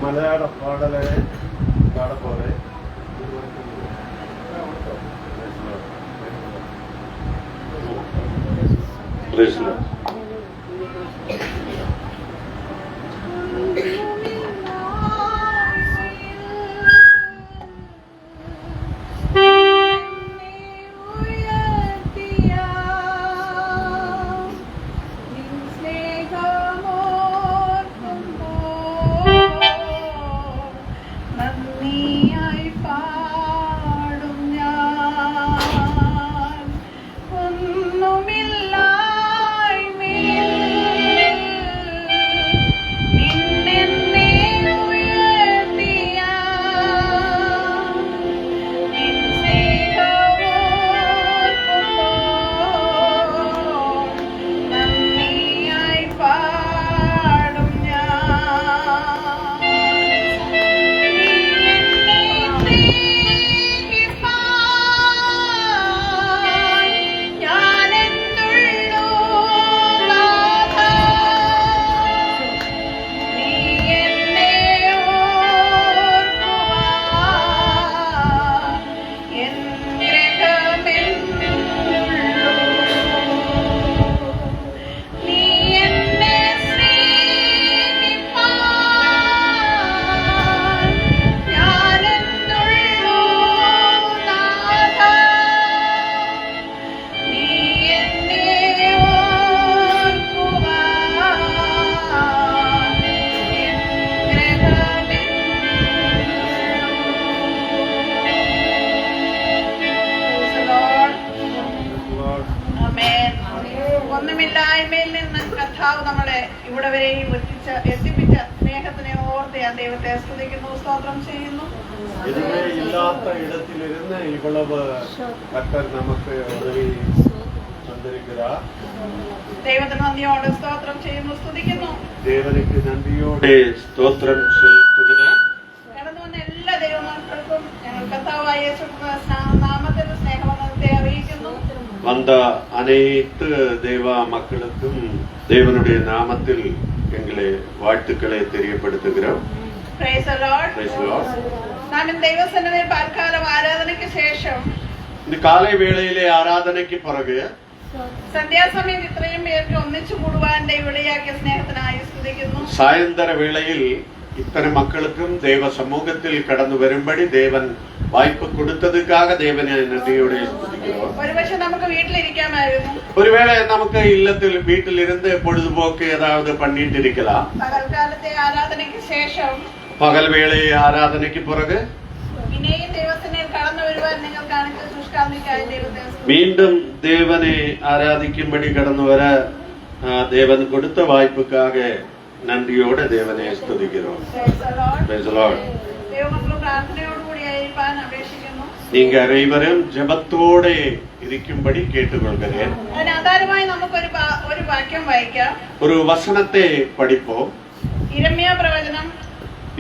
മലയാള പാടലെ പാടപ്പോലെ ഒന്നുമില്ലായ്മയിൽ നിന്ന് കർത്താവ് നമ്മളെ ഇവിടെ വരെയും എത്തിപ്പിച്ച സ്നേഹത്തിനെ ഓർത്ത് ഞാൻ ദൈവത്തെ സ്തുതിക്കുന്നു, സ്തോത്രം ചെയ്യുന്നു. இதுவே இல்லாத இடத்திலிருந்து இவ்வளவு கர்த்தர் நமக்கு உதவி தந்திருக்கிறார். ദൈവത്തിന് നന്ദിയോടെ സ്തോത്രം ചെയ്യുന്നു, സ്തുതിക്കുന്നു. ദേവനുക്ക് നന്ദിയോടെ സ്തോത്രം ചെലുത്തുന്നു. കടന്നു വന്ന എല്ലാ ദൈവമക്കൾക്കും ഞങ്ങൾ കർത്താവായ യേശുക്രിസ്തുവിന്റെ നാമത്തിൽ സ്നേഹവന്ദനത്തെ അറിയിക്കുന്നു. வந்த அனைத்து தேவ மக்களுக்கும் தேவனுடைய நாமத்தில் எங்களை வாழ்த்துக்களை தெரியப்படுத்துகிறோம். നാം ദൈവസന്നിധിയിൽ പാൽക്കാലം ആരാധനയ്ക്ക് ശേഷം இந்த காலை வேளையிலே ஆராதனைக்கு பிறகு സന്ധ്യാസമയം ഇത്രയും പേർക്ക് ഒന്നിച്ചു കൂടുവാൻ ദൈവവിളിയാക്കിയ സ്നേഹത്തിനായി സ്തുതിക്കുന്നു. സായന്തര വേളയിൽ ഇത്തരം മക്കൾക്കും ദൈവ സമൂഹത്തിൽ കടന്നു വരുമ്പടി ദേവൻ വായ്പ കൊടുത്തതുക്കാக ദേവനെ നന്ദിയോടെ സ്തുതിക്കുന്നു. ഒരുപക്ഷെ നമുക്ക് വീട്ടിലിരിക്കാമായിരുന്നു. ഒരുവേള നമുക്ക് ഇല്ലത്തിൽ വീട്ടിലിരുന്ന് പൊഴുതുപോക്ക് ഏതാവത് പണിയിട്ട് ഇരിക്കലാം. പകൽക്കാലത്തെ ആരാധനയ്ക്ക് ശേഷം പകൽ വേളയെ ആരാധനയ്ക്ക് പുറകെ ഇനിയും ദൈവസന്നിധിയിൽ കടന്നു വരുവാൻ നിങ്ങൾ കാണിച്ച ശുഷ്കാന്തിക്കായി ദൈവത്തെ വീണ്ടും ദേവനെ ആരാധിക്കുമ്പടി കടന്നു വരാ ദേവൻ കൊടുത്ത വായ്പക്കാக നന്ദിയോടെ ദേവനെ സ്തുതിക്കുന്നു. ദൈവമക്കളും പ്രാർത്ഥനയോടുകൂടി ആയിരിക്കാൻ അപേക്ഷിക്കുന്നു. நீங்க அனைவரும் ஜெபத்தோടെ ഇരിക്കുമ്പടി കേട്ടുകൊള്ളുകയും അതിന് ആധാരമായി നമുക്കൊരു വാക്യം വായിക്കാം. ഒരു വചനത്തെ പഠിപ്പോം. ഇരമ്യാ പ്രവചനം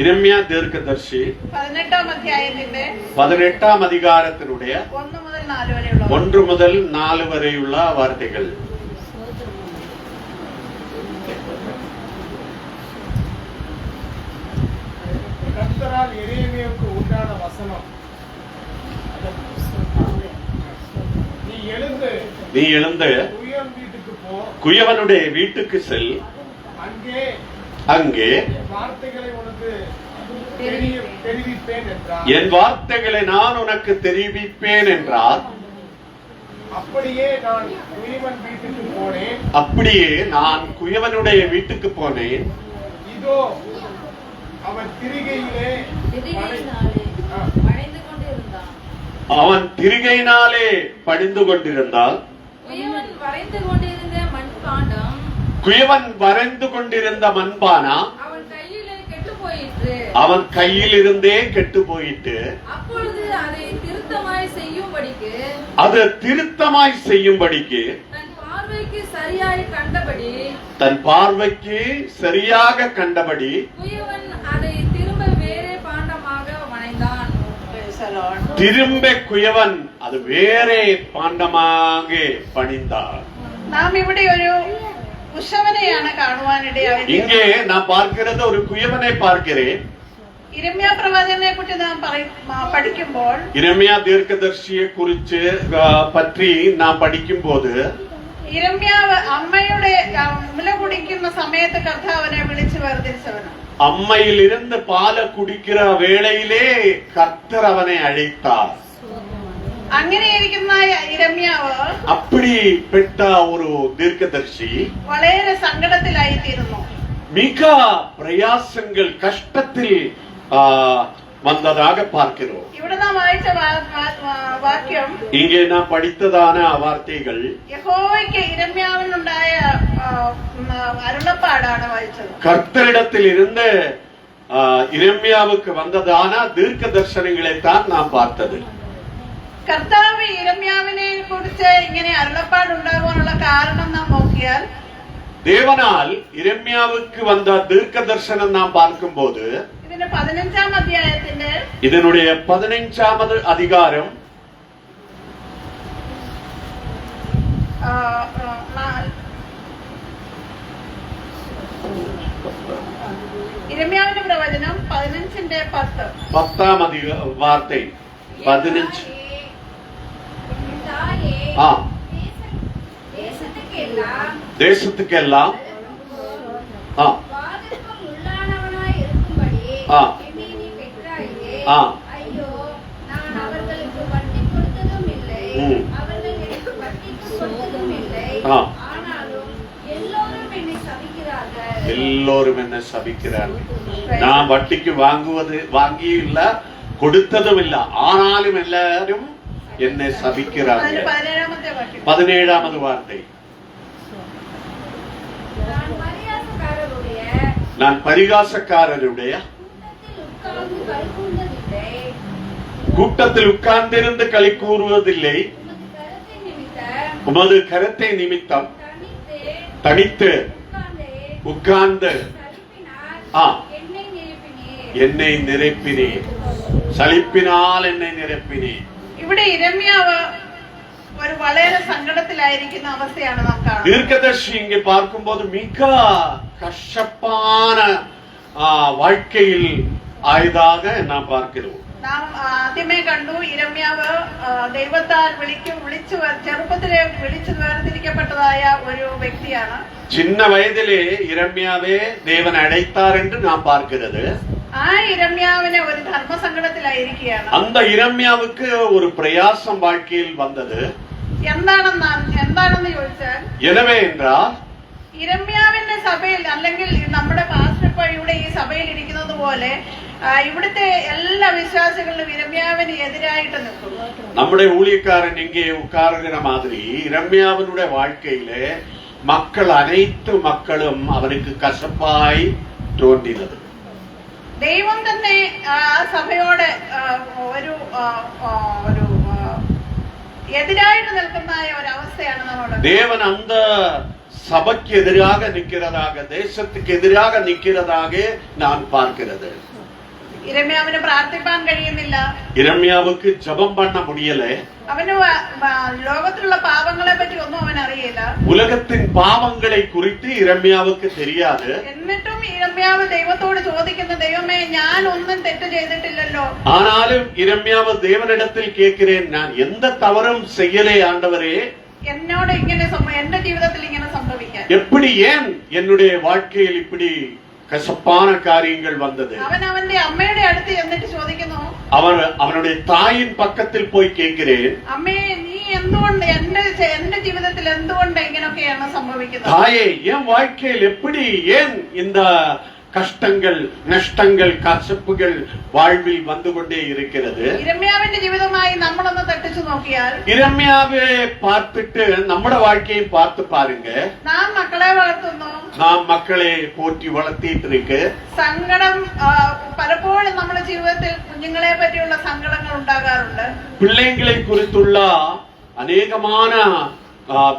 ഇരമ്യ ദീർഘദർശി 18-ാം അധ്യായത്തിന്റെ 18-ാം അധികാരത്തിനുடைய 1 മുതൽ 4 വരെയുള്ള വാർത്തകൾ. கர்த்தரால் எரேமியாவுக்கு உண்டான வசனம், நீ எழுந்து குயவனுடைய வீட்டுக்கு செல், அங்கே வார்த்தைகளை உனக்கு தெரிவிப்பேன் என்றார். என் வார்த்தைகளை நான் உனக்கு தெரிவிப்பேன் என்றார். அப்படியே நான் குயவன் வீட்டுக்கு போனேன். அப்படியே நான் குயவனுடைய வீட்டுக்கு போனேன். இதோ அவன் திரிகையிலே அவன் திரிகையினாலே படிந்து கொண்டிருந்தால் குயவன் வரைந்து கொண்டிருந்த மண்பானா அவன் கையில் இருந்தே கெட்டு போயிட்டு அது திருத்தமாய் செய்யும்படிக்கு தன் பார்வைக்கு சரியாக கண்டபடி குயவன் அதை திரும்ப வேறே பாண்டமாக வணைந்தான். Praise the Lord. திரும்ப குயவன் அது வேறே പാണ്ഡமாக பணிந்தார். നാം ഇവിടെ ഒരു കുശവനെയാണ് കാണുവാനിടയായത്. இங்கே நான் பார்க்கிறது ஒரு குயவனை பார்க்கிறேன். ഇരമ്യാ പ്രവാചകനെ കുറിച്ച് നാം പഠിക്കുമ്പോൾ ഇരമ്യാ ദീർഘദർശിയെ കുറിച്ച് പറ്റി നാം പഠിക്കുമ്പോൾ ഇരമ്യാവ് അമ്മയുടെ മുല കുടിക്കുന്ന സമയത്ത് കർത്താവിനെ വിളിച്ചു വേർതിരിച്ചവനാണ്. അമ്മയിൽ ഇരുന്ന് പാല് കുടിക്കുന്ന വേളയിലെ കർത്തർ അവനെ അழைத்தார். അങ്ങനെയിരിക്കുന്ന ഇരമ്യാവ് அப்படிப்பட்ட ஒரு தீர்க்கதரிசி വളരെ സങ്കടത്തിലായിത്തീരുന്നു. மிக பிரயாசங்கள் கஷ்டத்தில் வந்ததாக பார்க்கிறோம். ഇവിടെ നാം വായിച്ച വാക്യം இங்கே நாம் படித்ததான வார்த்தைகள் യഹോവയ്ക്ക് ഇരമ്യാവിനുണ്ടായ അരുളപ്പാടാണ് വായിച്ചത്. கர்த்தரிடத்தில் இருந்து ഇരമ്യാவுக்கு வந்ததான தீர்க்க தரிசனங்களை தான் நாம் பார்த்தது. കർത്താവ് ഇരമ്യാവിനെ കുറിച്ച് ഇങ്ങനെ അരുളപ്പാടുണ്ടാകാനുള്ള കാരണം നാം നോക്കിയാൽ தேவனால் ഇരമ്യാவுக்கு வந்த தீர்க்க தரிசனம் நாம் பார்க்கும்போது ഇതിന്റെ 15-ാം അധ്യായത്തിന്റെ இதனுடைய 15வது அதிகாரம் ഇരമ്യാവിന്റെ പ്രവചനം 15-ന്റെ 10. 10ஆம் வார்த்தை 15. ஆ தேசத்துக்கெல்லாம் ஆ ஆ ஆ எல்லோரும் என்ன சபிக்கிறார்கள். நான் வட்டிக்கு வாங்கியும் இல்ல கொடுத்ததும் இல்ல, ஆனாலும் எல்லாரும் என்னை சபிக்கிறார்கள். 17வது வார்த்தை நான் பரிகாசக்காரருடைய கூட்டத்தில் உட்கார்ந்திருந்து களி கூறுவதில்லை, உமது கருத்தை நிமித்தம் தனித்து உட்கார்ந்து என்னை நிரப்பினேன், சலிப்பினால் என்னை நிரப்பினேன். ഇവിടെ ഇരമ്യാവ് ഒരു വളരെ സങ്കടത്തിലായിരിക്കുന്ന അവസ്ഥയാണ് നാം കാണുന്നത്. தீர்க்கதரிசி இங்கே பார்க்கும்போது மிக கஷ்டப்பான வாழ்க்கையில் ആയதாக நாம் பார்க்கிறோம். നാം ആദ്യമേ കണ്ടു ഇരമ്യാവ് ദൈവത്താൽ ചെറുപ്പത്തിലെ വിളിച്ചു വേർതിരിക്കപ്പെട്ടതായ ഒരു വ്യക്തിയാണ്. சின்ன வயதிலே ഇരമ്യാവെ ദേവൻ അழைத்தார் என்று நாம் பார்க்கிறது. ആ ഇരമ്യാവിനെ ഒരു ധർമ്മസങ്കടത്തിലായിരിക്കുകയാണ്. அந்த ഇരമ്യാவுக்கு ഒരു പ്രയാസം வாழ்க்கையில் വന്നത് എന്താണെന്ന് ചോദിച്ചാൽ எனவே என்றால் ഇരമ്യാവിന്റെ സഭയിൽ അല്ലെങ്കിൽ നമ്മുടെ പാസ്റ്റർ ഇവിടെ ഈ സഭയിൽ ഇരിക്കുന്നത് പോലെ ഇവിടുത്തെ എല്ലാ വിശ്വാസികളിലും ഇരമ്യാവിന് എതിരായിട്ട് നിൽക്കും. നമ്മുടെ ஊழியக்காரன் இங்கே உட்காருகிற மாதிரி ഇരമ്യാവിനുടെ வாழ்க்கையிலே അനേക മക്കളും അവർക്ക് കശപ്പായി തോന്നിയത്. ദൈവം തന്നെ ആ സഭയോട് ഒരു എതിരായിട്ട് നിൽക്കുന്ന ഒരു അവസ്ഥയാണ് നമ്മുടെ. தேவன் அந்த சபைக்கு எதிராக நிற்கிறதாக, தேசத்துக்கு எதிராக நிற்கிறதாக நான் பார்க்கிறது. ഇരമ്യാവിന് പ്രാർത്ഥിപ്പാൻ കഴിയുന്നില്ല. ഇരമ്യാവുക്ക് ജപം பண்ண முடியல. അവന് ലോകത്തിലുള്ള പാപങ്ങളെ പറ്റി ഒന്നും അവൻ അറിയില്ല. ഉലകത്തിൻ പാപങ്ങളെ കുറിച്ച് ഇരമ്യാവുക്ക് தெரியாது. എന്നിട്ടും ഇരമ്യാവ് ദൈവത്തോട് ചോദിക്കുന്ന, ദൈവമേ ഞാൻ ഒന്നും തെറ്റ് ചെയ്തിട്ടില്ലല്ലോ. ആനാലും ഇരമ്യാവ് ദേവനിടത്തിൽ കേൾக்கிறேன், ഞാൻ എന്ത് തവറും ചെയ്യലേ ആണ്ടവരേ, എന്നോട് ഇങ്ങനെ എന്റെ ജീവിതത്തിൽ ഇങ്ങനെ സംഭവിക്കാൻ எப்படி ஏன் என்னுடைய வாழ்க்கையில் இப்படி கசப்பான காரியங்கள் வந்தது. അവൻ അവന്റെ അമ്മയുടെ അടുത്ത് എന്നിട്ട് ചോദിക്കുന്നു, அவனுடைய தாயின் பக்கத்தில் போய் கேட்கிறேன், അമ്മേ നീ എന്തുകൊണ്ട് എന്റെ ജീവിതത്തിൽ എന്തുകൊണ്ട് ഇങ്ങനെയൊക്കെയാണ് സംഭവിക്കുന്നത്? தாயே என் வாழ்க்கையில் எப்படி ஏன் இந்த கஷ்டங்கள் நஷ்டங்கள் கசப்புகள் வாழ்வில் வந்து கொண்டே இருக்கிறது. ഇരമ്യാവിന്റെ ജീവിതമായി നമ്മളൊന്ന് തട്ടിച്ചു നോക്കിയാൽ ഇരമ്യാവെ பார்த்துட்டு നമ്മുടെ வாழ்க்கையை பார்த்து பாருங்க. നാം മക്കളെ വളർത്തുന്നു, നാം മക്കളെ പോറ്റി വളർത്തിയിട്ടിരിക്ക്. സങ്കടം പലപ്പോഴും നമ്മുടെ ജീവിതത്തിൽ കുഞ്ഞുങ്ങളെ പറ്റിയുള്ള സങ്കടങ്ങൾ ഉണ്ടാകാറുണ്ട്. പിള്ളേങ്ങളെ കുറിച്ചുള്ള അനേകமான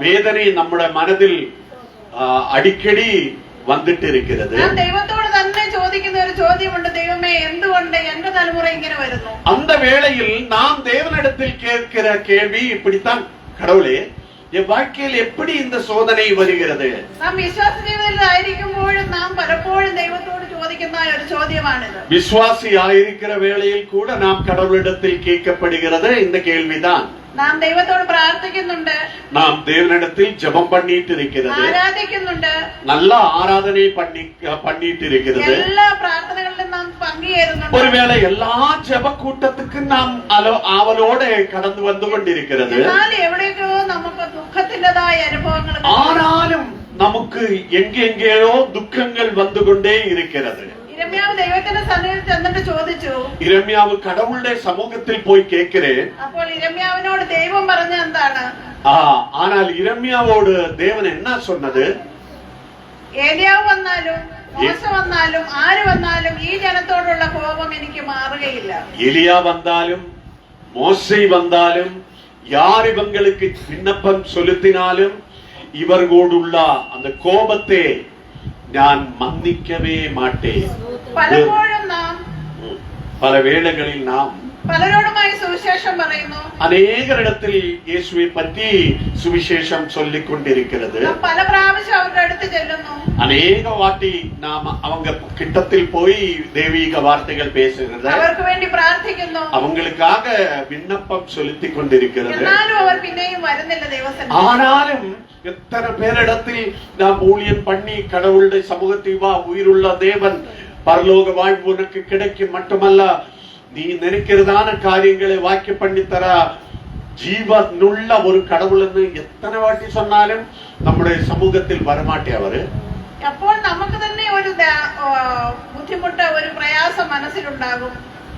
വേദന നമ്മുടെ മനതിൽ அடிக்கடி வந்துட்டு இருக்கிறது. ഞാൻ ദൈവത്തോട് തന്നെ ചോദിക്കുന്ന ഒരു ചോദ്യമുണ്ട്, ദൈവമേ എന്തുകൊണ്ട് എന്റെ തലമുറ ഇങ്ങനെ വരുന്നു? அந்த வேளையில் நாம் தேவனிடத்தில் கேட்கிற கேள்வி இப்படித்தான், கடவுளே என் வாழ்க்கையில் எப்படி இந்த சோதனை வருகிறது? നാം വിശ്വാസ ജീവിതത്തിലായിരിക്കുമ്പോഴും നാം പലപ്പോഴും ദൈവത്തോട് ചോദിക്കുന്ന ഒരു ചോദ്യമാണിത്. விசுவாசி ஆயிருக்கிற வேளையில் கூட நாம் கடவுளிடத்தில் கேட்கப்படுகிறது இந்த கேள்விதான். നാം ദൈവത്തോട് പ്രാർത്ഥിക്കുന്നുണ്ട്, നാം தேவனிடத்தில் ஜெபம் பண்ணிட்டு இருக்கிறது, ആരാധിക്കുന്നുണ്ട്, நல்ல ஆராதனை பண்ணிட்டு இருக்கிறது. എല്ലാ പ്രാർത്ഥനകളിലും നാം പങ്കുചേരുന്നുണ്ട്. ஒருவேளை எல்லா ஜெப கூட்டத்துக்கும் நாம் ஆவலோட கடந்து வந்து கொண்டிருக்கிறது. എന്നാൽ എവിടെയൊക്കെയോ നമുക്ക് ദുഃഖത്തിൻ്റെതായ അനുഭവങ്ങൾ, ஆனாலும் நமக்கு எங்கெங்கேயோ துக்கங்கள் வந்து கொண்டே இருக்கிறது. ഇരമ്യാവ് ദൈവത്തിന്റെ സന്നിധിയിൽ ചെന്നിട്ട് ചോദിച്ചു. ഇരമ്യാവ് கடவுளுடைய சமூகத்தில் போய் கேட்கிறேன். അപ്പോൾ ഇരമ്യാവിനോട് ദൈവം പറഞ്ഞ എന്താണ്? ஆனால் ഇരമ്യാവോട് தேவன் என்ன சொன்னது? ഏലിയാവ് വന്നാലും മോശ വന്നാലും ആര് വന്നാലും ഈ ജനത്തോടുള്ള കോപം എനിക്ക് മാറുകയില്ല. எலியா வந்தாலும் மோசே வந்தாலும் யார் இவங்களுக்கு விண்ணப்பம் செலுத்தினாலும் இவர்களோடுள்ள அந்த கோபத்தை நான் மன்னிக்கவே மாட்டேன். പലപ്പോഴും നാം പല വേളകളിൽ നാം പലരോടുമായി സുവിശേഷം പറയുന്നു, അനേകരിടത്തിൽ യേശുവെ പറ്റി സുവിശേഷം ചൊല്ലിക്കൊണ്ടിരിക്കുന്നത്, പല പ്രാവശ്യം അവരുടെ അടുത്ത് ചെല്ലുന്നു, അനേക വാട്ടി നാം அவங்க கிட்டத்தில் போய் தெய்வீக வார்த்தைகள் பேசுகிறது, അവർക്ക് വേണ്ടി പ്രാർത്ഥിക്കുന്നു, அவங்களுக்காக விண்ணப்பம் செலுத்திக் கொண்டிருக்கிறது. എന്നാലും അവർ പിന്നെയും വരുന്നില്ല ദൈവസന്നിധിയിൽ. ஆனாலும் எத்தனை பேரிடத்தில் நாம் ஊழியம் பண்ணி கடவுளுடைய சமூகத்தில் வா, உயிருள்ள தேவன் பரலோக வாழ்வு உனக்கு கிடைக்கும், மட்டுமல்ல நீ நினைக்கிறதான காரியங்களை வாக்கிய பண்ணி தர ஜீவனுள்ள ஒரு கடவுள் എന്ന് എത്ര വാട്ടി சொன்னாலும் നമ്മുടെ സമൂഹത്തിൽ വരമാട്ടെ അവര്. അപ്പോൾ നമുക്ക് തന്നെ ഒരു ബുദ്ധിമുട്ട്, ഒരു പ്രയാസം മനസ്സിലുണ്ടാകും.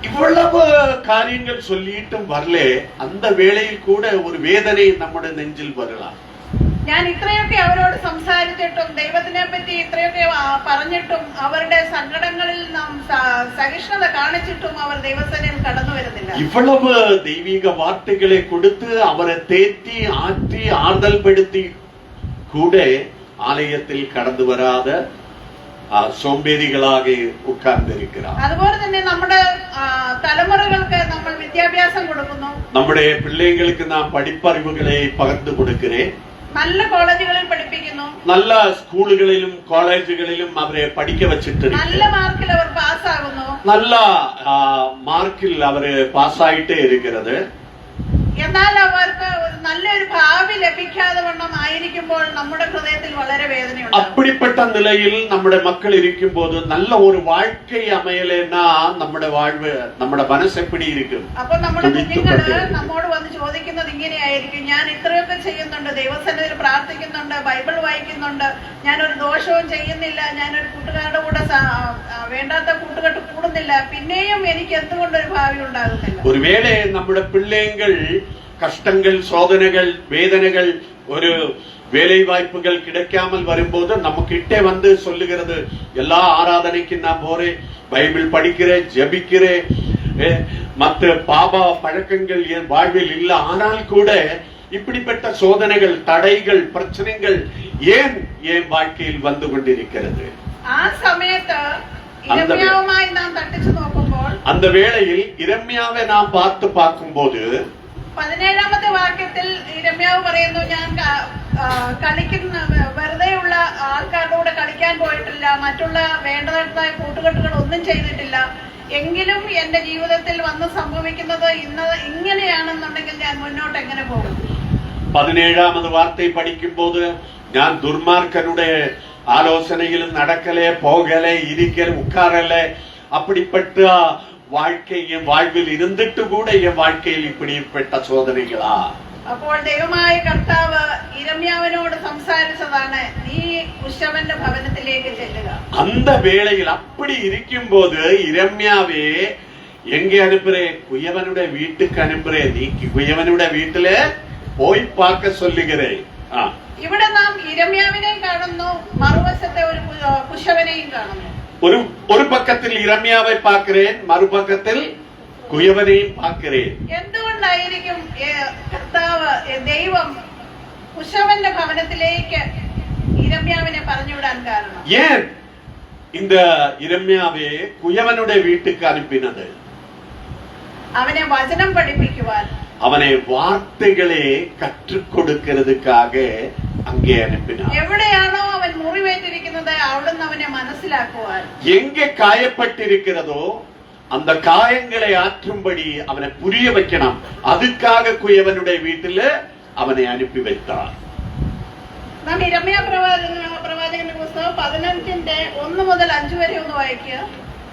இவ்வளவு காரியங்கள் சொல்லிட்டும் வரலே, அந்த வேளையில் கூட ஒரு வேதனை നമ്മുടെ നെഞ്ചിൽ வரலாம். ഞാൻ ഇത്രയൊക്കെ അവരോട് സംസാരിച്ചിട്ടും ദൈവത്തിനെ പറ്റി ഇത്രയൊക്കെ പറഞ്ഞിട്ടും അവരുടെ സങ്കടങ്ങളിൽ നാം സഹിഷ്ണുത കാണിച്ചിട്ടും അവർ ദൈവസേനയിൽ കടന്നു വരുന്നില്ല. இவ்வளவு தெய்வீக வார்த்தைகளை கொடுத்து அவரை தேற்றி ஆற்றி ஆறுதல் படுத்தி கூட ஆலயத்தில் கடந்து வராத സോംബേരികളാക ഉட்கார்ந்திருக்கிறார். അതുപോലെ തന്നെ നമ്മുടെ തലമുറകൾക്ക് നമ്മൾ വിദ്യാഭ്യാസം കൊടുക്കുന്നു, നമ്മുടെ പിള്ളേർക്ക് നാം പഠിപ്പറിവുകളെ പകർന്നു കൊടുக்கிறேன், നല്ല കോളേജുകളിൽ പഠിപ്പിക്കുന്നു, നല്ല സ്കൂളുകളിലും കോളേജുകളിലും അവരെ പഠിക്ക വെച്ചിട്ട് നല്ല മാർക്കിൽ അവർ പാസ്സാകുന്നു, നല്ല മാർക്കിൽ അവര് പാസ്സായിട്ടേ ഇരിക്കുന്നത്. എന്നാൽ അവർക്ക് ഒരു നല്ലൊരു ഭാവി ലഭിക്കാതെ വണ്ണം ആയിരിക്കുമ്പോൾ നമ്മുടെ ഹൃദയത്തിൽ വളരെ വേദനയുണ്ട്. அப்படிப்பட்ட நிலையில் നമ്മുടെ മക്കൾ ഇരിക്കുമ്പോൾ നല്ല ഒരു வாழ்க்கை அமையலைன்னா നമ്മുടെ வாழ்வு, നമ്മുടെ മനസ്സ് എപ്പടി ഇരിക്കും? അപ്പൊ നമ്മുടെ കുഞ്ഞുങ്ങള് നമ്മോട് വന്ന് ചോദിക്കുന്നത് ഇങ്ങനെയായിരിക്കും, ഞാൻ ഇത്രയൊക്കെ ചെയ്യുന്നുണ്ട്, ദൈവസന്നിധിയിൽ പ്രാർത്ഥിക്കുന്നുണ്ട്, ബൈബിൾ വായിക്കുന്നുണ്ട്, ഞാനൊരു ദോഷവും ചെയ്യുന്നില്ല, ഞാനൊരു കൂട്ടുകാരുടെ കൂടെ വേണ്ടാത്ത കൂട്ടുകെട്ട് കൂടുന്നില്ല, പിന്നെയും എനിക്ക് എന്തുകൊണ്ടൊരു ഭാവി ഉണ്ടാകുന്നില്ല. ഒരുവേളെ നമ്മുടെ പിള്ളേങ്ങൾ கஷ்டங்கள், சோதனைகள், வேதனைகள், ஒரு வேலை வாய்ப்புகள் கிடைக்காமல் வரும்போது நமக்கிட்டே வந்து சொல்லுகிறது, எல்லா ஆராதனைக்கும் நான் போறேன், பைபிள் படிக்கிறேன், ஜெபிக்கிறேன், மற்ற பாபா பழக்கங்கள் என் வாழ்வில் இல்ல, ஆனால் கூட இப்படிப்பட்ட சோதனைகள், தடைகள், பிரச்சனைகள் ஏன் என் வாழ்க்கையில் வந்து கொண்டிருக்கிறது? ആ സമയത്ത് ഇരമ്യാവുമായി നാം തട്ടിച്ചു നോക്കുമ്പോൾ, அந்த வேளையில் ഇരമ്യാவை നാം பார்க்கும்போது 17ാമത്തെ വാക്യത്തിൽ ഇരമ്യാവ് പറയുന്നു, ഞാൻ കളിക്കുന്ന വെറുതെയുള്ള ആൾക്കാരുടെ കൂടെ കളിക്കാൻ പോയിട്ടില്ല, മറ്റുള്ള വേണ്ടതായ കൂട്ടുകെട്ടുകൾ ഒന്നും ചെയ്തിട്ടില്ല, എങ്കിലും എന്റെ ജീവിതത്തിൽ വന്ന് സംഭവിക്കുന്നത് ഇങ്ങനെയാണെന്നുണ്ടെങ്കിൽ ഞാൻ മുന്നോട്ട് എങ്ങനെ പോകും? 17ാമത് വാർത്തയെ പഠിക്കുമ്പോൾ ഞാൻ ദുർമാർഗനുടെ ആലോചനയിലും നടക്കലേ, പോകലേ, ഇരിക്കലേ, ഉட்காரலே, அப்படிப்பட்ட வாழ்க்கை என் வாழ்வில் இருந்துட்டு கூட என் வாழ்க்கையில் இப்படிப்பட்ட சோதனைகளா? അപ്പോൾ ദൈവമായ കർത്താവ് ഇരമ്യാവിനോട് സംസാരിച്ചതാണ്, നീ കുശവന്റെ ഭവനത്തിലേക്ക് ചെല്ലുക. அந்த வேளையில் அப்படி இருக்கும்போது ഇരമ്യാവേ எங்கே அனுப்புறேன்? குயவனுடைய வீட்டுக்கு அனுப்புறேன், நீ குயவனுடைய வீட்டிலே പോയി பார்க்க சொல்லுகிறேன். ഇവിടെ നാം ഇരമ്യാവിനെയും കാണുന്നു, മറുവശത്തെ ഒരു കുശവനെയും കാണുന്നു. ഒരു പക്കത്തിൽ ഇരമ്യാവെ பார்க்கிறேன், മറുപക്കത്തിൽ കുയവനെയും பார்க்கிறேன். എന്തുകൊണ്ടായിരിക്കും കർത്താവ് ദൈവം കുശവന്റെ ഭവനത്തിലേക്ക് ഇരമ്യാവിനെ പറഞ്ഞുവിടാൻ കാരണം? ஏன் இந்த இரம்யாவே குயவனுடைய வீட்டுக்கு அனுப்பினது? അവനെ വചനം പഠിപ്പിക്കുവാൻ, அவனை வார்த்தைகளை கற்றுக் கொடுக்கிறதுக்காக அங்கே அனுப்பினார். എവിടെയാണോ അവൻ മുറിവേറ്റിരിക്കുന്നത് അവിടുന്ന് അവനെ മനസ്സിലാക്കുവാൻ, எங்கே காயப்பட்டிருக்கிறதோ அந்த காயங்களை ஆற்றும்படி அவனை புரிய வைக்கணும். அதுக்காக குயவனுடைய வீட்டில் அவனை அனுப்பி வைத்தார். നാം ഇരമ്യ പ്രവാചകന്റെ പുസ്തകം 15:1 മുതൽ 5 വരെ ഒന്ന് വായിക്കുക.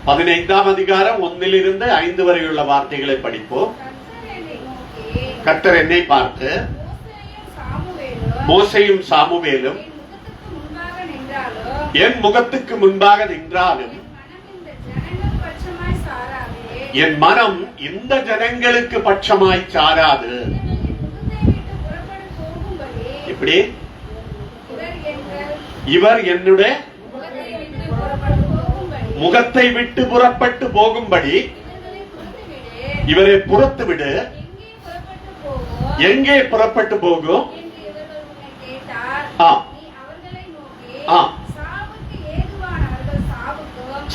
15ஆம் அதிகாரம் 1 to 5 வரையுள்ள வார்த்தைகளை படிப்போம். கர்த்தர் என்னை பார்த்து, மோசேயும் சாமுவேலும் என் முகத்துக்கு முன்பாக நின்றாலும் என் மனம் இந்த ஜனங்களுக்கு பட்சமாய் சாராது. இப்படி இவர் என்னுடைய முகத்தை விட்டு புறப்பட்டு போகும்படி இவரை புறத்து விடு. எங்கே புறப்பட்டு போகும்?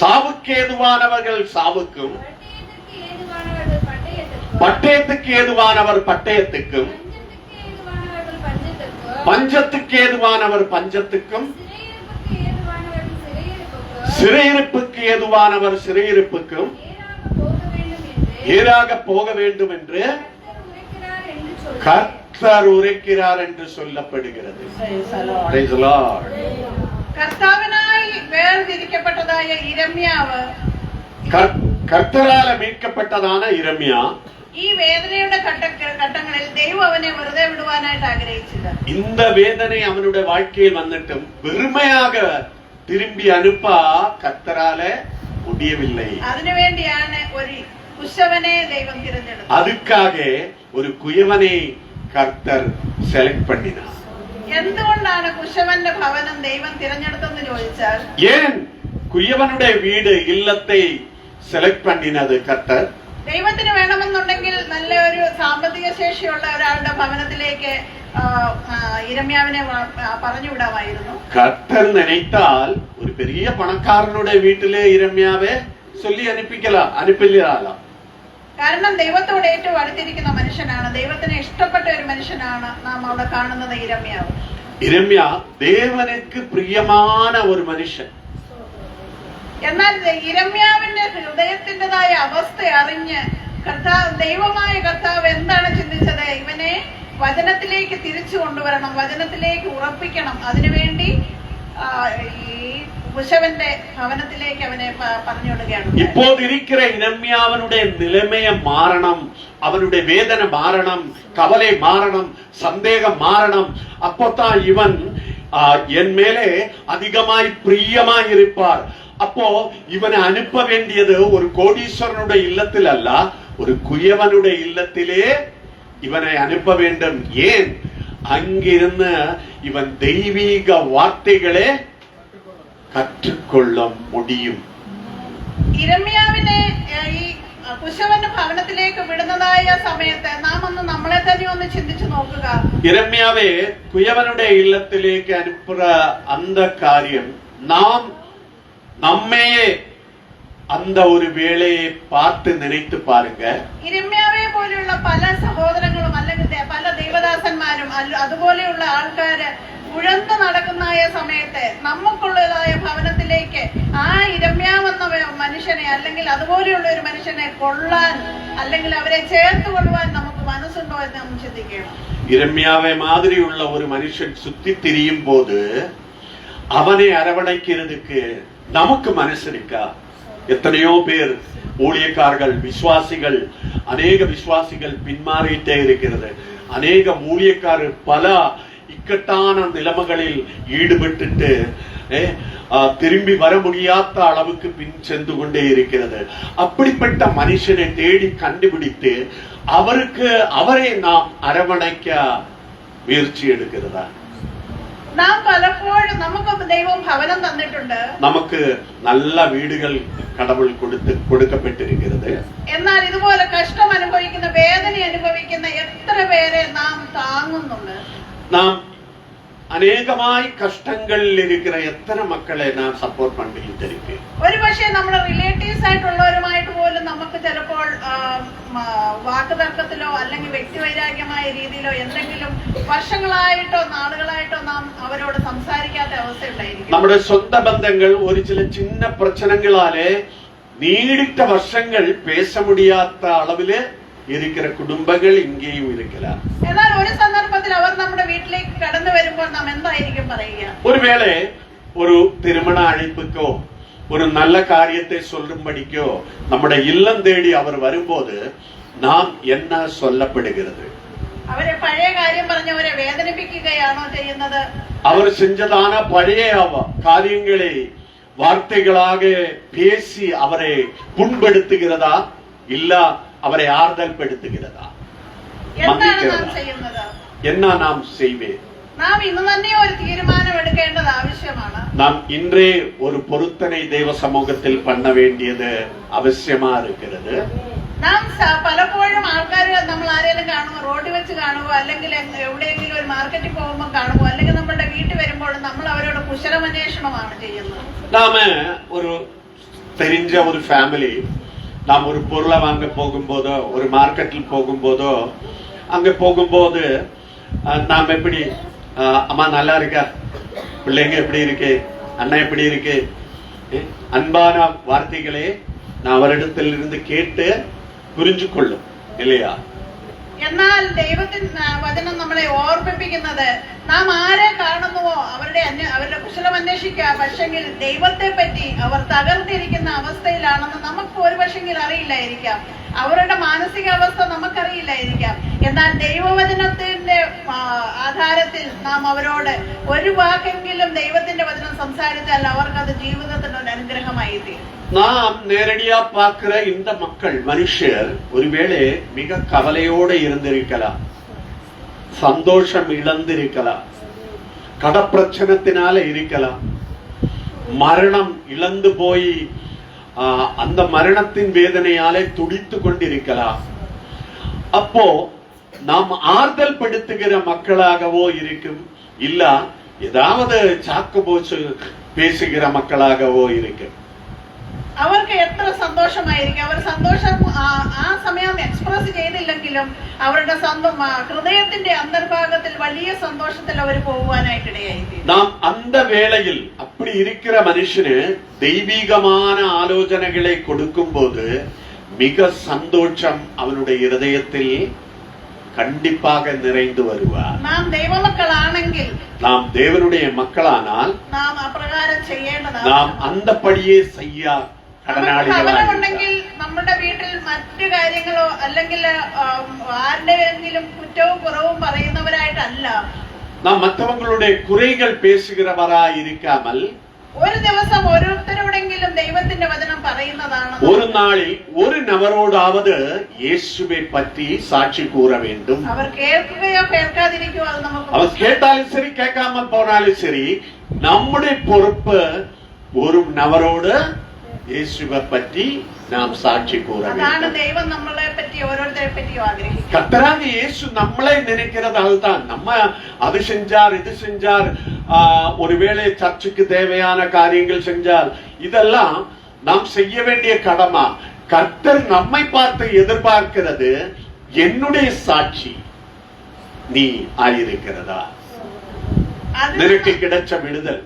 சாவுக்கு ஏதுவானவர்கள் சாவுக்கும், பட்டயத்துக்கு ஏதுவானவர் பட்டயத்துக்கும், பஞ்சத்துக்கு ஏதுவானவர் பஞ்சத்துக்கும், சிறையிருப்புக்கு ஏதுவானவர் சிறையிருப்புக்கும் ஏறாக போக வேண்டும் என்று கர்த்தர் உரைக்கிறார் என்று சொல்லப்படுகிறது. Praise the Lord. കർത്താവിനായി വേർതിരിക്കപ്പെട്ടതായ ഇരമ്യാവ്, കർത്തരാൽ மீட்கப்பட்டதான ഇരമ്യ ഈ വേദനയുടെ ഘട്ടങ്ങളിൽ ദൈവം അവനെ വെറുതെ വിടുവാനായിട്ട് ആഗ്രഹിച്ചില്ല. இந்த வேதனை அவனுடைய வாழ்க்கையில் வந்துட்டும் வெறுமையாக திரும்பி அனுப்ப கர்த்தரால முடியவில்லை. അതിനുവേണ്ടിയാണ് ഒരു കുശവനെ ദൈവം തിരഞ്ഞെടുത്തത്. அதுக்காக ஒரு குயவனை கர்த்தர் செலக்ட் பண்ணினார். എന്തുകൊണ്ടാണ് കുശവന്റെ ഭവനം ദൈവം തിരഞ്ഞെടുത്തെന്ന് ചോദിച്ചാൽ, ஏன் குயவனுடைய வீடு இல்லத்தை செலக்ட் பண்ணினது கர்த்தர்? ദൈവത്തിന് വേണമെന്നുണ്ടെങ്കിൽ നല്ല ഒരു സാമ്പത്തിക ശേഷിയുള്ള ഒരാളുടെ ഭവനത്തിലേക്ക് ഇരമ്യാവിനെ പറഞ്ഞുവിടാമായിരുന്നു. கர்த்தர் நினைத்தால் ஒரு பெரிய பணக்காரனுடைய வீட்டிலே இரம்யாவை சொல்லி அனுப்பிக்கலாம். കാരണം ദൈവത്തോട് ഏറ്റവും അടുത്തിരിക്കുന്ന മനുഷ്യനാണ്, ദൈവത്തിന് ഇഷ്ടപ്പെട്ട ഒരു മനുഷ്യനാണ് നാം അവിടെ കാണുന്നത് ഇരമ്യാവ്. ഇരമ്യ ദേവനുക്ക് പ്രിയமான ഒരു മനുഷ്യൻ. എന്നാൽ ഇരമ്യാവിന്റെ ഹൃദയത്തിൻ്റെതായ അവസ്ഥ അറിഞ്ഞ് ദൈവമായ കർത്താവ് എന്താണ് ചിന്തിച്ചത്? ഇവനെ വചനത്തിലേക്ക് തിരിച്ചു കൊണ്ടുവരണം, വചനത്തിലേക്ക് ഉറപ്പിക്കണം. അതിനുവേണ്ടി ഈ കുശവന്റെ ഭവനത്തിലേക്ക് അവനെ പറഞ്ഞുവിടുകയാണ്. இப்போது இருக்கிற இரம்யாவினுடைய நிலைமையை மாறணும், அவனுடைய வேதனை மாறணும், கவலை மாறணும், சந்தேகம் மாறணும். அப்போதான் இவன் என் மேலே அதிகமாய் பிரியமாய் இருப்பார். அப்போ இவனை அனுப்ப வேண்டியது ஒரு கோடீஸ்வரனுடைய இல்லத்தில் அல்ல, ஒரு குயவனுடைய இல்லத்திலே இவனை அனுப்ப வேண்டும். ஏன்? அங்கிருந்து இவன் தெய்வீக வார்த்தைகளே കற்றுകൊള്ള മുടിയും. ഇരമ്യാവിനെ ഈ കുശവന്റെ ഭവനത്തിലേക്ക് വിടുന്നതായ സമയത്ത് നാം ഒന്ന് നമ്മളെ തന്നെ ഒന്ന് ചിന്തിച്ചു നോക്കുക. ഇരമ്യാവെ കുയവനുടെ ഇല്ലത്തിലേക്ക് അനുപ്പുற அந்த കാര്യം നാം നമ്മെ அந்த ഒരു വേളയെ பார்த்து நினைத்து பாருங்க. ഇരമ്യാവെ പോലെയുള്ള പല സഹോദരങ്ങളും അല്ലെങ്കിൽ പല ദൈവദാസന്മാരും അതുപോലെയുള്ള ആൾക്കാര് ഉഴന്നു നടക്കുന്ന സമയത്ത് നമുക്കുള്ളതായ ഭവനത്തിലേക്ക് ആ ഇരമ്യാവെന്ന മനുഷ്യനെ അല്ലെങ്കിൽ അതുപോലെയുള്ള ഒരു മനുഷ്യനെ കൊള്ളാൻ അല്ലെങ്കിൽ അവരെ ചേർത്ത് കൊള്ളുവാൻ നമുക്ക് മനസ്സുണ്ടോ എന്ന് നാം ചിന്തിക്കണം. ഇരമ്യാവെ മാതിരിയുള്ള ഒരു മനുഷ്യൻ സുത്തിത്തിരിയും போது அவனை அரவணைக்கிறதுக்கு நமக்கு മനസ്സിരിക്കാം. எத்தனையோ பேர் ஊழியக்காரர்கள் விசுவாசிகள் அநேக விசுவாசிகள் பின்மாறிட்டே இருக்கிறது. அநேக ஊழியக்காரர் பல இக்கட்டான நிலைமைகளில் ஈடுபட்டு திரும்பி வர முடியாத அளவுக்கு பின் சென்று கொண்டே இருக்கிறது. அப்படிப்பட்ட மனுஷனை தேடி கண்டுபிடித்து அவரை நாம் அரவணைக்க முயற்சி எடுக்கிறதா? നാം പലപ്പോഴും നമുക്ക് ദൈവം ഭവനം തന്നിട്ടുണ്ട്, നമുക്ക് നല്ല വീടുകൾ കടവുൾ കൊടുക്കപ്പെട്ടിരിക്കുന്നത്. എന്നാൽ ഇതുപോലെ കഷ്ടം അനുഭവിക്കുന്ന വേദന അനുഭവിക്കുന്ന എത്ര പേരെ നാം താങ്ങുന്നുണ്ട്? നാം அநேகமாய் கஷ்டங்களில் இருக்கிற எத்தனை மக்களை நான் சப்போர்ட் பண்ணிட்டு இருக்கேன். ഒരു പക്ഷേ നമ്മുടെ റിലേറ്റീവ്സ് ആയിട്ടുള്ളവരുമായിട്ട് പോലും നമുക്ക് ചിലപ്പോൾ വാക്കുതർക്കത്തിലോ അല്ലെങ്കിൽ വ്യക്തിവൈരാഗ്യമായ രീതിയിലോ എന്തെങ്കിലും വർഷങ്ങളായിട്ടോ നാളുകളായിട്ടോ നാം അവരോട് സംസാരിക്കാത്ത അവസ്ഥ ഉണ്ടായിരിക്കും. നമ്മുടെ സ്വന്തം ബന്ധങ്ങൾ ഒരു ചില ചിന്ന പ്രശ്നങ്ങളാലെ നീടിട്ട വർഷങ്ങൾ பேச முடியாத அளவிலே இருக்கிற குடும்பங்கள் இங்கேயும் இருக்கலாம். എന്നാൽ ഒരു സന്ദർഭത്തിൽ അവർ നമ്മുടെ വീട്ടിലേക്ക് കടന്നു വരുമ്പോൾ നാം എന്തായിരിക്കും പറയുക? ஒருவேளை ஒரு திருமண அழைப்புக்கோ ஒரு நல்ல காரியத்தை சொல்லும்படிக்கோ நம்முடைய இல்லம் தேடி அவர் வரும்போது நாம் என்ன சொல்லப்படுகிறது? അവരെ പഴയ കാര്യം പറഞ്ഞ് അവരെ വേദനിപ്പിക്കുകയാണോ ചെയ്യുന്നത്? அவர் செஞ்சதான பழைய காரியங்களை வார்த்தைகளாக பேசி அவரை புண்படுத்துகிறதா இல்ல அவரை ஆறுதல் படுத்துகிறதா? എന്താണ് നാം ചെയ്യുന്നത്? என்ன நாம் செய்வேன்? നാം ഇന്ന് തന്നെ ഒരു തീരുമാനം എടുക്കേണ്ടത് ആവശ്യമാണ്. நாம் இன்றே ஒரு பொருத்தனை தேவ சமூகத்தில் பண்ண வேண்டியது அவசியமா இருக்கிறது. നാം പലപ്പോഴും ആൾക്കാർ നമ്മൾ ആരെങ്കിലും കാണുമോ, റോഡിൽ വെച്ച് കാണുമോ, അല്ലെങ്കിൽ എവിടെയെങ്കിലും ഒരു മാർക്കറ്റിൽ പോകുമ്പോൾ കാണുമോ, അല്ലെങ്കിൽ നമ്മുടെ വീട്ടിൽ വരുമ്പോൾ നമ്മൾ അവരോട് കുശലമന്വേഷണമാണ് ചെയ്യുന്നത്. நாம ஒரு தெரிஞ்ச ஒரு ஃபேமிலி நாம் ஒரு பொருளை வாங்க போகும்போதோ ஒரு மார்க்கெட்டில் போகும்போதோ அங்க போகும்போது நாம் எப்படி அம்மா நல்லா இருக்கா, பிள்ளைங்க எப்படி இருக்கு, அண்ணன் எப்படி இருக்கு, அன்பான வார்த்தைகளே நான் அவரிடத்தில் இருந்து கேட்டு புரிஞ்சு கொள்ளும் இல்லையா? എന്നാൽ ദൈവത്തിന്റെ വചനം നമ്മളെ ഓർമ്മിപ്പിക്കുന്നത് നാം ആരെ കാണുന്നുവോ അവരുടെ കുശലം അന്വേഷിക്കുക. പക്ഷെങ്കിൽ ദൈവത്തെ പറ്റി അവർ തകർന്നിരിക്കുന്ന അവസ്ഥയിലാണെന്ന് നമുക്ക് ഒരു പക്ഷെങ്കിൽ അറിയില്ലായിരിക്കാം. അവരുടെ മാനസികാവസ്ഥ നമുക്കറിയില്ലായിരിക്കാം. എന്നാൽ ദൈവവചനത്തിന്റെ ആധാരത്തിൽ നാം അവരോട് ഒരു വാക്കെങ്കിലും ദൈവത്തിന്റെ വചനം സംസാരിച്ചാൽ അവർക്കത് ജീവിതത്തിന്റെ ഒരു അനുഗ്രഹമായി തീരും. நாம் நேரடியா பார்க்கிற இந்த மக்கள் மனுஷர் ஒருவேளை மிக கவலையோடு இருந்திருக்கலாம், சந்தோஷம் இழந்திருக்கலாம், கடப்பிரச்சனத்தினால இருக்கலாம், மரணம் இழந்து போய் அந்த மரணத்தின் வேதனையாலே துடித்து கொண்டிருக்கலாம். அப்போ நாம் ஆறுதல் படுத்துகிற மக்களாகவோ இருக்கும், இல்ல ஏதாவது சாக்கு போச்சு பேசுகிற மக்களாகவோ இருக்கும். അവർക്ക് എത്ര സന്തോഷമായിരിക്കും. അവർ സന്തോഷം ആ സമയം എക്സ്പ്രസ് ചെയ്തില്ലെങ്കിലും അവരുടെ സ്വന്തം ഹൃദയത്തിന്റെ അന്തർഭാഗത്തിൽ വലിയ സന്തോഷത്തിൽ അവർ പോകുവാനായിട്ടിടയായി. നാം அந்த வேளையில் அப்படி இருக்கிற மனுஷனு தெய்வீகமான ஆலோசனைகளை கொடுக்கும்போது மிக சந்தோஷம் அவனுடைய இருதயத்தில் கண்டிப்பாக நிறைந்து வருவார். നാം ദൈവമക്കളാണെങ്കിൽ, நாம் தேவனுடைய மக்களானால் നാം അപ്രകാരം ചെയ്യേണ്ടതാണ്. நாம் അந்தപടിയെ செய்ய കടനാളികളാണെങ്കിൽ നമ്മുടെ വീട്ടിൽ മറ്റു കാര്യങ്ങളോ അല്ലെങ്കിൽ ആരുടെയെങ്കിലും കുറ്റവും കുറവും പറയുന്നവരായിട്ടല്ല. நாம் மற்றவங்களுடைய குறைகள் பேசுகிறவராய் இருக்காமல் ഒരു ദിവസം ഓരോരുത്തരോടെങ്കിലും ദൈവത്തിന്റെ വചനം പറയുന്നതാണ്. ஒரு நாளில் ஒரு நபரோடாவது இயேசுவை பற்றி சாட்சி கூற வேண்டும். അവർ കേൾക്കുകയോ കേൾക്കാതിരിക്കുകയോ അത് നമുക്ക്, அவர் கேட்டாலும் சரி கேட்காமல் போனாலும் சரி, நம்முடைய பொறுப்பு ஒரு நபரோடு இயேசுவை பற்றி நாம் சாட்சி கூற അതാണ് வேண்டும். ദൈവം നമ്മളെ പറ്റി ഓരോരുത്തരെ പറ്റിയും ആഗ്രഹിക്കുന്നത്. கர்த்தராக இயேசு நம்மளை நினைக்கிறது அதுதான். நம்ம அது செஞ்சார் இது செஞ்சார், ஒருவேளை சர்ச்சுக்கு தேவையான காரியங்கள் செஞ்சால் இதெல்லாம் நாம் செய்ய வேண்டிய கடமை. கர்த்தர் நம்மை பார்த்து எதிர்பார்க்கிறது என்னுடைய சாட்சி நீ ஆயிருக்கிறதா, நினைக்கு கிடைச்ச விடுதல்,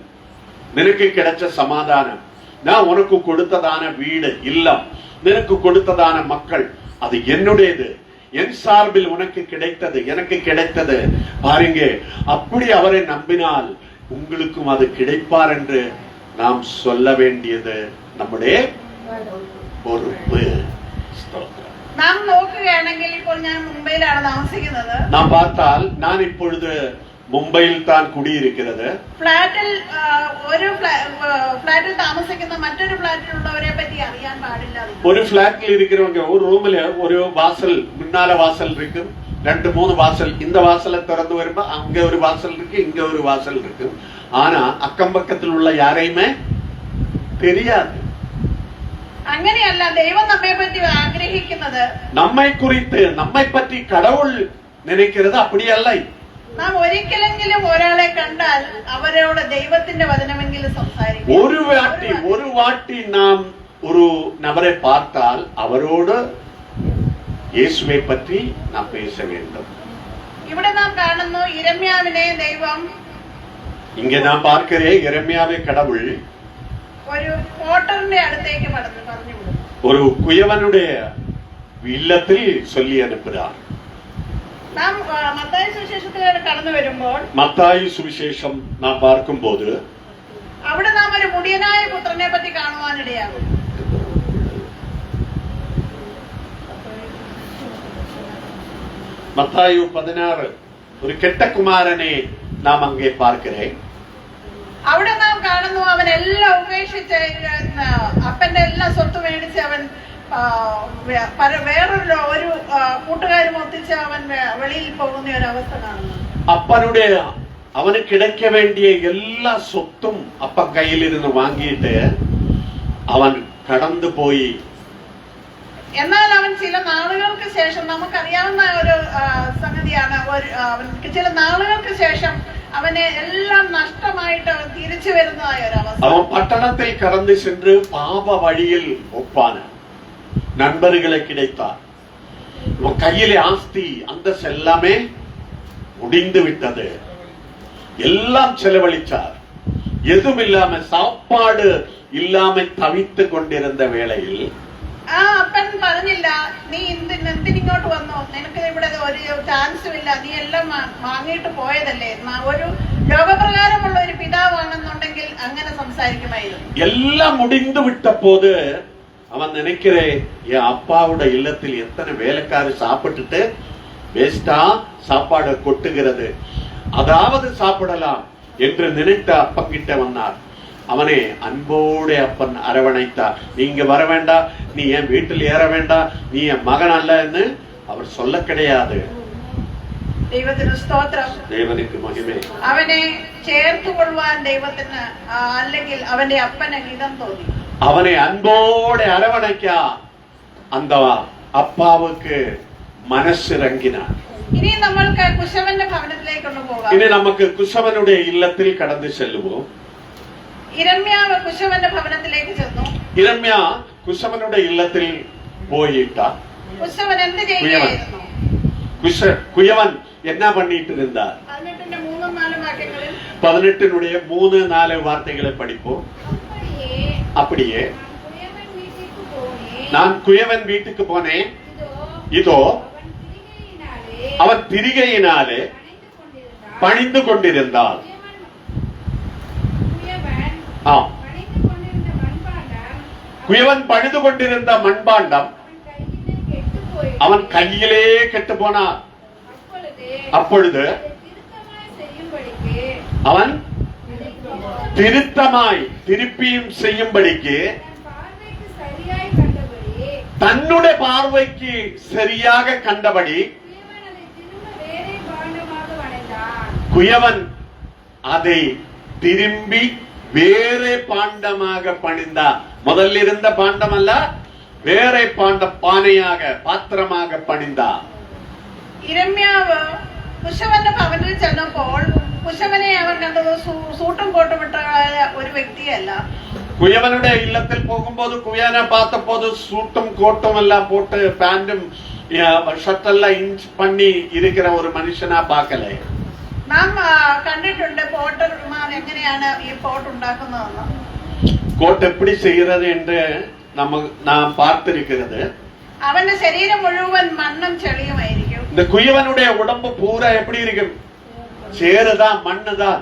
நினைக்கு கிடைச்ச சமாதானம், நான் உனக்கு கொடுத்ததான வீடு இல்லம், நினைக்கு கொடுத்ததான மக்கள், அது என்னுடையது, என் சார்பில் உனக்கு கிடைத்தது, எனக்கு கிடைத்தது. பாருங்க, அப்படி அவரை நம்பினால் உங்களுக்கும் அது கிடைப்பார் என்று நாம் சொல்ல வேண்டியது நம்முடைய பொறுப்பு. നാം നോക്കുകയാണെങ്കിൽ ഇപ്പോൾ ഞാൻ മുംബൈയിലാണ് താമസിക്കുന്നത്. நாம் பார்த்தால் நான் இப்பொழுது മുംബൈയിൽ താൻ കുടിയിരിക്കുന്നത്. ഫ്ലാറ്റിൽ ഒരു ഫ്ലാറ്റിൽ താമസിക്കുന്ന മറ്റൊരു ഫ്ലാറ്റിലുള്ളവരെ പറ്റി അറിയാൻ പാടില്ല. ഒരു ഫ്ലാറ്റിൽ இருக்கிறவங்க ஒரு ரூம்ல ஒரு வாசல், முன்னால வாசல் இருக்கு, 2-3 வாசல். இந்த வாசலை திறந்து வரும்போ அங்க ஒரு வாசல் இருக்கு, இங்க ஒரு வாசல் இருக்கு. ஆனா அக்கம் பக்கத்தில் உள்ள யாரையுமே தெரியாது. അങ്ങനെയല്ല ദൈവം നമ്മെ പറ്റി ആഗ്രഹിക്കുന്നത്. நம்மை குறித்து, நம்மை பற்றி கடவுள் நினைக்கிறது அப்படி அல்ல. നാം ഒരിക്കലെങ്കിലും ഒരാളെ കണ്ടാൽ അവരോട് ദൈവത്തിന്റെ വചനമെങ്കിലും സംസാരിക്കും. ஒரு வாட்டி நாம் ஒரு நபரை பார்த்தால் அவரோடு இயேசுவை பற்றி நாம் பேச வேண்டும். ഇവിടെ നാം കാണുന്നു യിരെമ്യാവിനെ ദൈവം, இங்கே நாம் பார்க்கிறேன் യെരമ്യാவை கடவுள் ഒരു പോട്ടറിന്റെ അടുത്തേക്ക് പറഞ്ഞു വിടും. ஒரு குயவனுடைய இல்லத்தில் சொல்லி அனுப்புகிறார். നാം മത്തായി സുവിശേഷത്തിലേക്ക് കടന്നു വരുമ്പോൾ മത്തായി സുവിശേഷം നാം பார்க்கும்போது അവിടെ നാം ഒരു മുടിയനായ പുത്രനെ പറ്റി കാണുവാനിടയാകും. മത്തായി 16 ഒരു കെട്ടകുമാരനെ നാം അങ്ങേ பார்க்கிறேன். അവിടെ നാം കാണുന്നു അവൻ എല്ലാം ഉപേക്ഷിച്ച് അപ്പന്റെ എല്ലാ സ്വത്ത് മേടിച്ച് അവൻ വേറൊരു ഒരു കൂട്ടുകാരും ഒത്തിച്ച് അവൻ വെളിയിൽ പോകുന്ന ഒരു അവസ്ഥ കാണുന്നു. അപ്പനുடைய അവന് കിടക്ക വേണ്ടിയ എല്ലാ സ്വത്തും അപ്പൻ കയ്യിലിരുന്ന് വാങ്ങിയിട്ട് അവൻ കടന്നു പോയി. എന്നാൽ അവൻ ചില നാളുകൾക്ക് ശേഷം, നമുക്കറിയാവുന്ന ഒരു സംഗതിയാണ്, അവൻക്ക് ചില നാളുകൾക്ക് ശേഷം അവനെ എല്ലാം നഷ്ടമായിട്ട് അവൻ തിരിച്ചു വരുന്നതായ ഒരു അവസ്ഥ. അവൻ പട്ടണത്തിൽ കടന്നു ചെன்று പാപ വഴിയിൽ ഒപ്പാന് நண்பர்களை கிடைத்தார். கையிலே ஆஸ்தி அந்தஸ்து எல்லாமே முடிந்து விட்டது. எல்லாம் செலவழிச்சார். எதுவும் இல்லாம, சாப்பாடு இல்லாம தவித்து கொண்டிருந்த வேளையில் ആ അപ്പൻ പറഞ്ഞില്ല, നീ എന്തിനിങ്ങോട്ട് വന്നോ, നിനക്ക് ഇവിടെ ഒരു ചാൻസും ഇല്ല, നീ എല്ലാം വാങ്ങിയിട്ട് പോയതല്ലേ. ഒരു ലോകപ്രകാരമുള്ള ഒരു പിതാവാണെന്നുണ്ടെങ്കിൽ അങ്ങനെ സംസാരിക്കുമായിരുന്നു. എല്ലാം முடிந்து விட்ட போது அவன் நினைக்கிறேன், என் அப்பாவோட இல்லத்தில் எத்தனை வேலைக்காரர் சாப்பிட்டுட்டு வேஸ்டா சாப்பாடு கொட்டுகிறது, அதாவது சாப்பிடலாம் என்று நினைத்த அப்பங்கிட்ட வந்தார். அவனை அன்போடு அப்பன் அரவணைத்தார். நீங்க வர வேண்டாம், நீ என் வீட்டில் ஏற வேண்டாம், நீ என் மகன் அல்லன்னு அவர் சொல்ல கிடையாது. ദൈവത്തിന് സ്തോത്രം, ദൈവനിക്ക് മഹിമേ. അവനെ ചേർത്തുകൊള്ളുവാൻ ദൈവത്തിന് അല്ലെങ്കിൽ അവന്റെ അപ്പന് ഹിതം തോന്നി. அவனை அன்போடு அரவணைக்க அந்த அப்பாவுக்கு മനസ്സിറങ്ങിனார். ഇനി നമ്മൾക്ക് കുശവന്റെ ഭവനത്തിലേക്കൊന്ന് പോകാം. ഇനി നമുക്ക് കുശവനുடைய இல்லத்தில் கடந்து செல்லுவோம். യിരെമ്യാവ് കുശവന്റെ ഭവനത്തിലേക്ക് ചെന്നു. യിരെമ്യാ കുശവനുடைய இல்லത്തിൽ போயிட்டா. കുശവൻ എന്ത് ചെയ്യുകയായിരുന്നു? കുയവൻ എന്നാ பண்ணிட்டு இருந்தார்? 18ന്റെ 3-4 വാക്യങ്ങളിൽ 18னுடைய 3-4 வார்த்தைகளை படிப்போம். அப்படியே நான் குயவன் வீட்டுக்கு போனேன், இதோ அவன் திரிகையினாலே பணிந்து கொண்டிருந்தாள். குயவன் பணிந்து கொண்டிருந்த மண்பாண்டம் அவன் கையிலே கெட்டு போனான். அப்பொழுது அவன் திருத்தமாய் திருப்பியும் செய்யும்படிக்கு தன்னுடைய பார்வைக்கு சரியாக கண்டபடி குயவன் அதை திரும்பி வேறே பாண்டமாக பணிந்தான். முதல்ல இருந்த பாண்டம் அல்ல, വേറെ പാനയാക പാത്രമാക പണിന്താ. യിരെമ്യാവ് കുശവന്റെ ഭവനിൽ ചെന്നപ്പോൾ കുശവനെ അവൻ കണ്ടത് സൂട്ടും കോട്ടും ഇട്ട ഒരു വ്യക്തിയല്ല. കുയവനുടെ ഇല്ലത്തിൽ പോകുമ്പോൾ കുയവനെ பார்த்தபோது சூட்டும் கோட்டும் எல்லாம் போட்டு பேண்டும் ஷர்ட்டெல்லாம் இன்ச் பண்ணி இருக்கிற ஒரு மனுஷனா பார்க்கல. നാം കണ്ടിട്ടുണ്ട് പോട്ടർമാർ എങ്ങനെയാണ് ഈ പോട്ട് ഉണ്ടാക്കുന്നതെന്ന്. கோட் எப்படி செய்கிறது என்று நாம் பார்த்திருக்கிறது. അവന്റെ ശരീരം മുഴുവൻ മണ്ണും ചെളിയുമായിരിക്കും. இந்த குயவனுடைய உடம்பு பூரா எப்படி இருக்கும்? சேறுதான், மண்ணுதான்.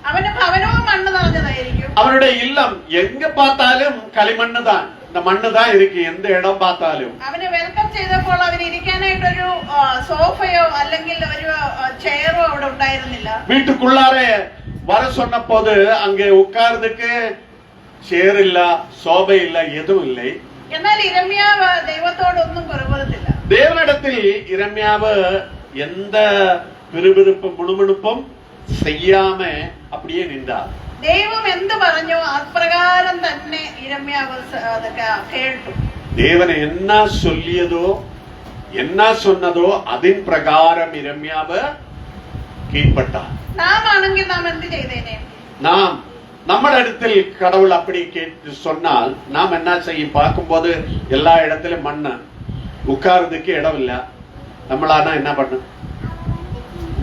അവന്റെ ഭവനവും മണ്ണ് നിറഞ്ഞതായിരിക്കും. அவனுடைய இல்லம் எங்க பார்த்தாலும் களிமண்ணு தான், இந்த மண்ணு தான் இருக்கு எந்த இடம் பார்த்தாலும். അവന് വെൽക്കം ചെയ്തപ്പോൾ അവന് ഇരിക്കാനായിട്ടൊരു സോഫയോ അല്ലെങ്കിൽ ഒരു ചെയറോ അവിടെ ഉണ്ടായിരുന്നില്ല. வீட்டுக்குள்ளாரே வர சொன்ன போது அங்கே உட்கார்றதுக்கு சேர் இல்ல, சோபை இல்ல, எதுவும் இல்லை. എന്നാൽ യിരെമ്യാവ് ദൈവത്തോടൊന്നും പിറുപിറുത്തില്ല. தேவனிடத்தில் யிரெம்யாவு எந்த பிறுபிறுப்பும் முணுமுணுப்பும் செய்யாம அப்படியே நின்றார். ദൈവം എന്ത് പറഞ്ഞോ അപ്രകാരം തന്നെ യിരെമ്യാവ് കേട്ടു. தேவன் என்ன சொல்லியதோ என்ன சொன்னதோ அதன் பிரகாரம் யிரெம்யாவு கீழ்ப்பட்டார். നാം ആണെങ്കിൽ നാം എന്ത് ചെയ്തേനെ? நாம் நம்ம இடத்தில் கடவுள் அப்படி கேட்டு சொன்னால் நாம் என்ன செய்யும்? பார்க்கும்போது எல்லா இடத்திலும் மண்ணு, உட்கார்றதுக்கு இடம் இல்ல, നമ്മളാണ് என்ன பண்ணும்?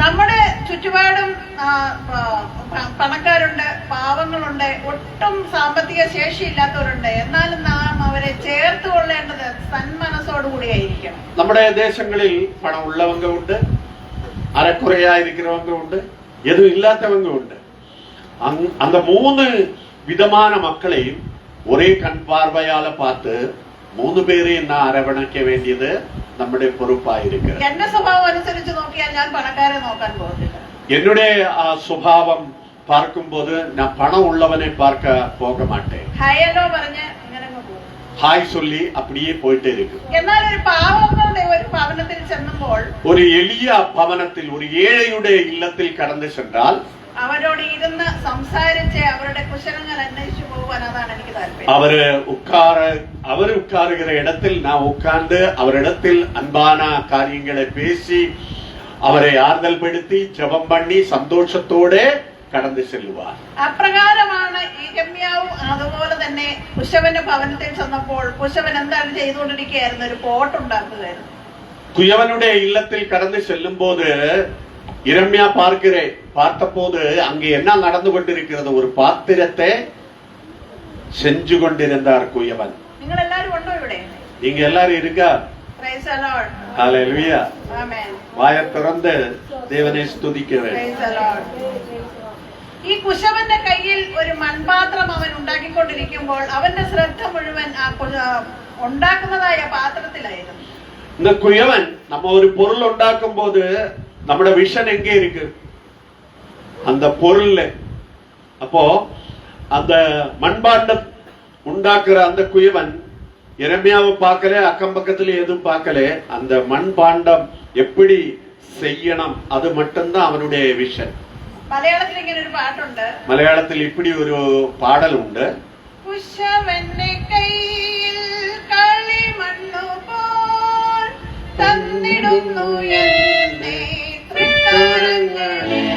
നമ്മുടെ ചുറ്റുപാടും പണക്കാരുണ്ട്, പാവങ്ങളുണ്ട്, ഒട്ടും സാമ്പത്തിക ശേഷിയില്ലാത്തവരുണ്ട്. എന്നാലും നാം അവരെ ചേർത്ത് കൊള്ളേണ്ടത് സന്മനസ്സോടുകൂടിയായിരിക്കണം. നമ്മുടെ ദേശങ്ങളിൽ പണം ഉള്ളവங்க ഉണ്ട്, അരക്കുറയാ இருக்கிறவங்க ഉണ്ട്, எதுவும் இல்லாதவங்க ഉണ്ട്. அந்த 3 விதமான மக்களையும் ஒரே கண் பார்வையால பார்த்து 3 பேரையும் நான் அரவணைக்க வேண்டியது നമ്മുടെ പൊറുപ്പായിരിക്കും. എന്റെ സ്വഭാവം അനുസരിച്ച് നോക്കിയാൽ ഞാൻ പണക്കാരെ നോക്കാൻ പോകുന്നില്ല. என்னுடைய സ്വഭാവം பார்க்கும்போது நான் பணம் உள்ளவனை பார்க்க போக மாட்டேன். ഹയലോ പറഞ്ഞ് ഇങ്ങനെ പോകും, ഹായ് சொல்லி அப்படியே போயிட்டே இருக்கு. എന്നാൽ ഒരു പാവങ്ങളുടെ ഒരു ഭവനത്തിൽ ചെന്നുമ്പോൾ, ഒരു എളിയ ഭവനത്തിൽ ഒരു ഏഴയുടെ ഇല്ലത്തിൽ കടന്നു ചെന്നാൽ അവരോട് ഇരുന്ന് സംസാരിച്ച് അവരുടെ കുശലങ്ങൾ അന്വേഷിച്ചു പോകാൻ, അതാണ് എനിക്ക് താല്പര്യം. அவர் உட்காருகிற இடத்தில் நான் உட்கார்ந்து அவரிடத்தில் அன்பான காரியங்களை பேசி அவரை ஆறுதல் படுத்தி ஜெபம் பண்ணி சந்தோஷத்தோட കടന്നു ചെല്ലുവാൻ. അപ്രകാരമാണ് യിരെമ്യാവും അതുപോലെ തന്നെ കുശവന്റെ ഭവനത്തിൽ ചെന്നപ്പോൾ കുശവൻ എന്താണ് ചെയ്തുകൊണ്ടിരിക്കുകയായിരുന്നു? ഒരു പോട്ടുണ്ടാക്കുകയായിരുന്നു. കുയവനുടെ ഇല്ലത്തിൽ കടന്നു ചെല്ലുമ്പോது യിരെമ്യാ பார்த்தபோது அங்கே என்ன நடந்து கொண்டிருக்கிறது? ஒரு பாத்திரத்தை செஞ்சு கொண்டிருந்தார் குயவன். നിങ്ങൾ എല്ലാവരും ഉണ്ടോ ഇവിടെ? நீங்க எல்லாரும் இருக்கா? Praise the Lord. Hallelujah. Amen. வாயை திறந்து தேவனை ஸ்துதிக்க வேண்டும். Praise the Lord. ഈ കുശവന്റെ കയ്യിൽ ഒരു മൺപാത്രം അവൻ ഉണ്ടാക്കിക്കൊണ്ടിരിക്കുമ്പോൾ അവന്റെ ശ്രദ്ധ മുഴുവൻ ആ ഉണ്ടാക്കുന്നതായ പാത്രത്തിലായിരുന്നു. இந்த குயவன் நம்ம ஒரு பொருள் உண்டாக்கும் போது நம்மட விஷன் எங்கே இருக்கு? அந்த பொருள்ல. அப்போ அந்த மண்பாண்டம் உண்டாக்குற அந்த குயவன் யிரெம்யாவை பார்க்கல, அக்கம் பக்கத்துல எதுவும் பார்க்கல. அந்த மண்பாண்டம் எப்படி செய்யணும் அது மட்டும்தான் அவனுடைய விஷன். മലയാളത്തിൽ ഇങ്ങനെ ഒരു പാട്ടുണ്ട്. മലയാളത്തിൽ இப்படி ഒരു പാടലുണ്ട്. കുശവന്റെ കയ്യിൽ കളിമണ്ണു പോൽ തന്നിടുന്നു എന്നെ തൃക്കരങ്ങളിൽ.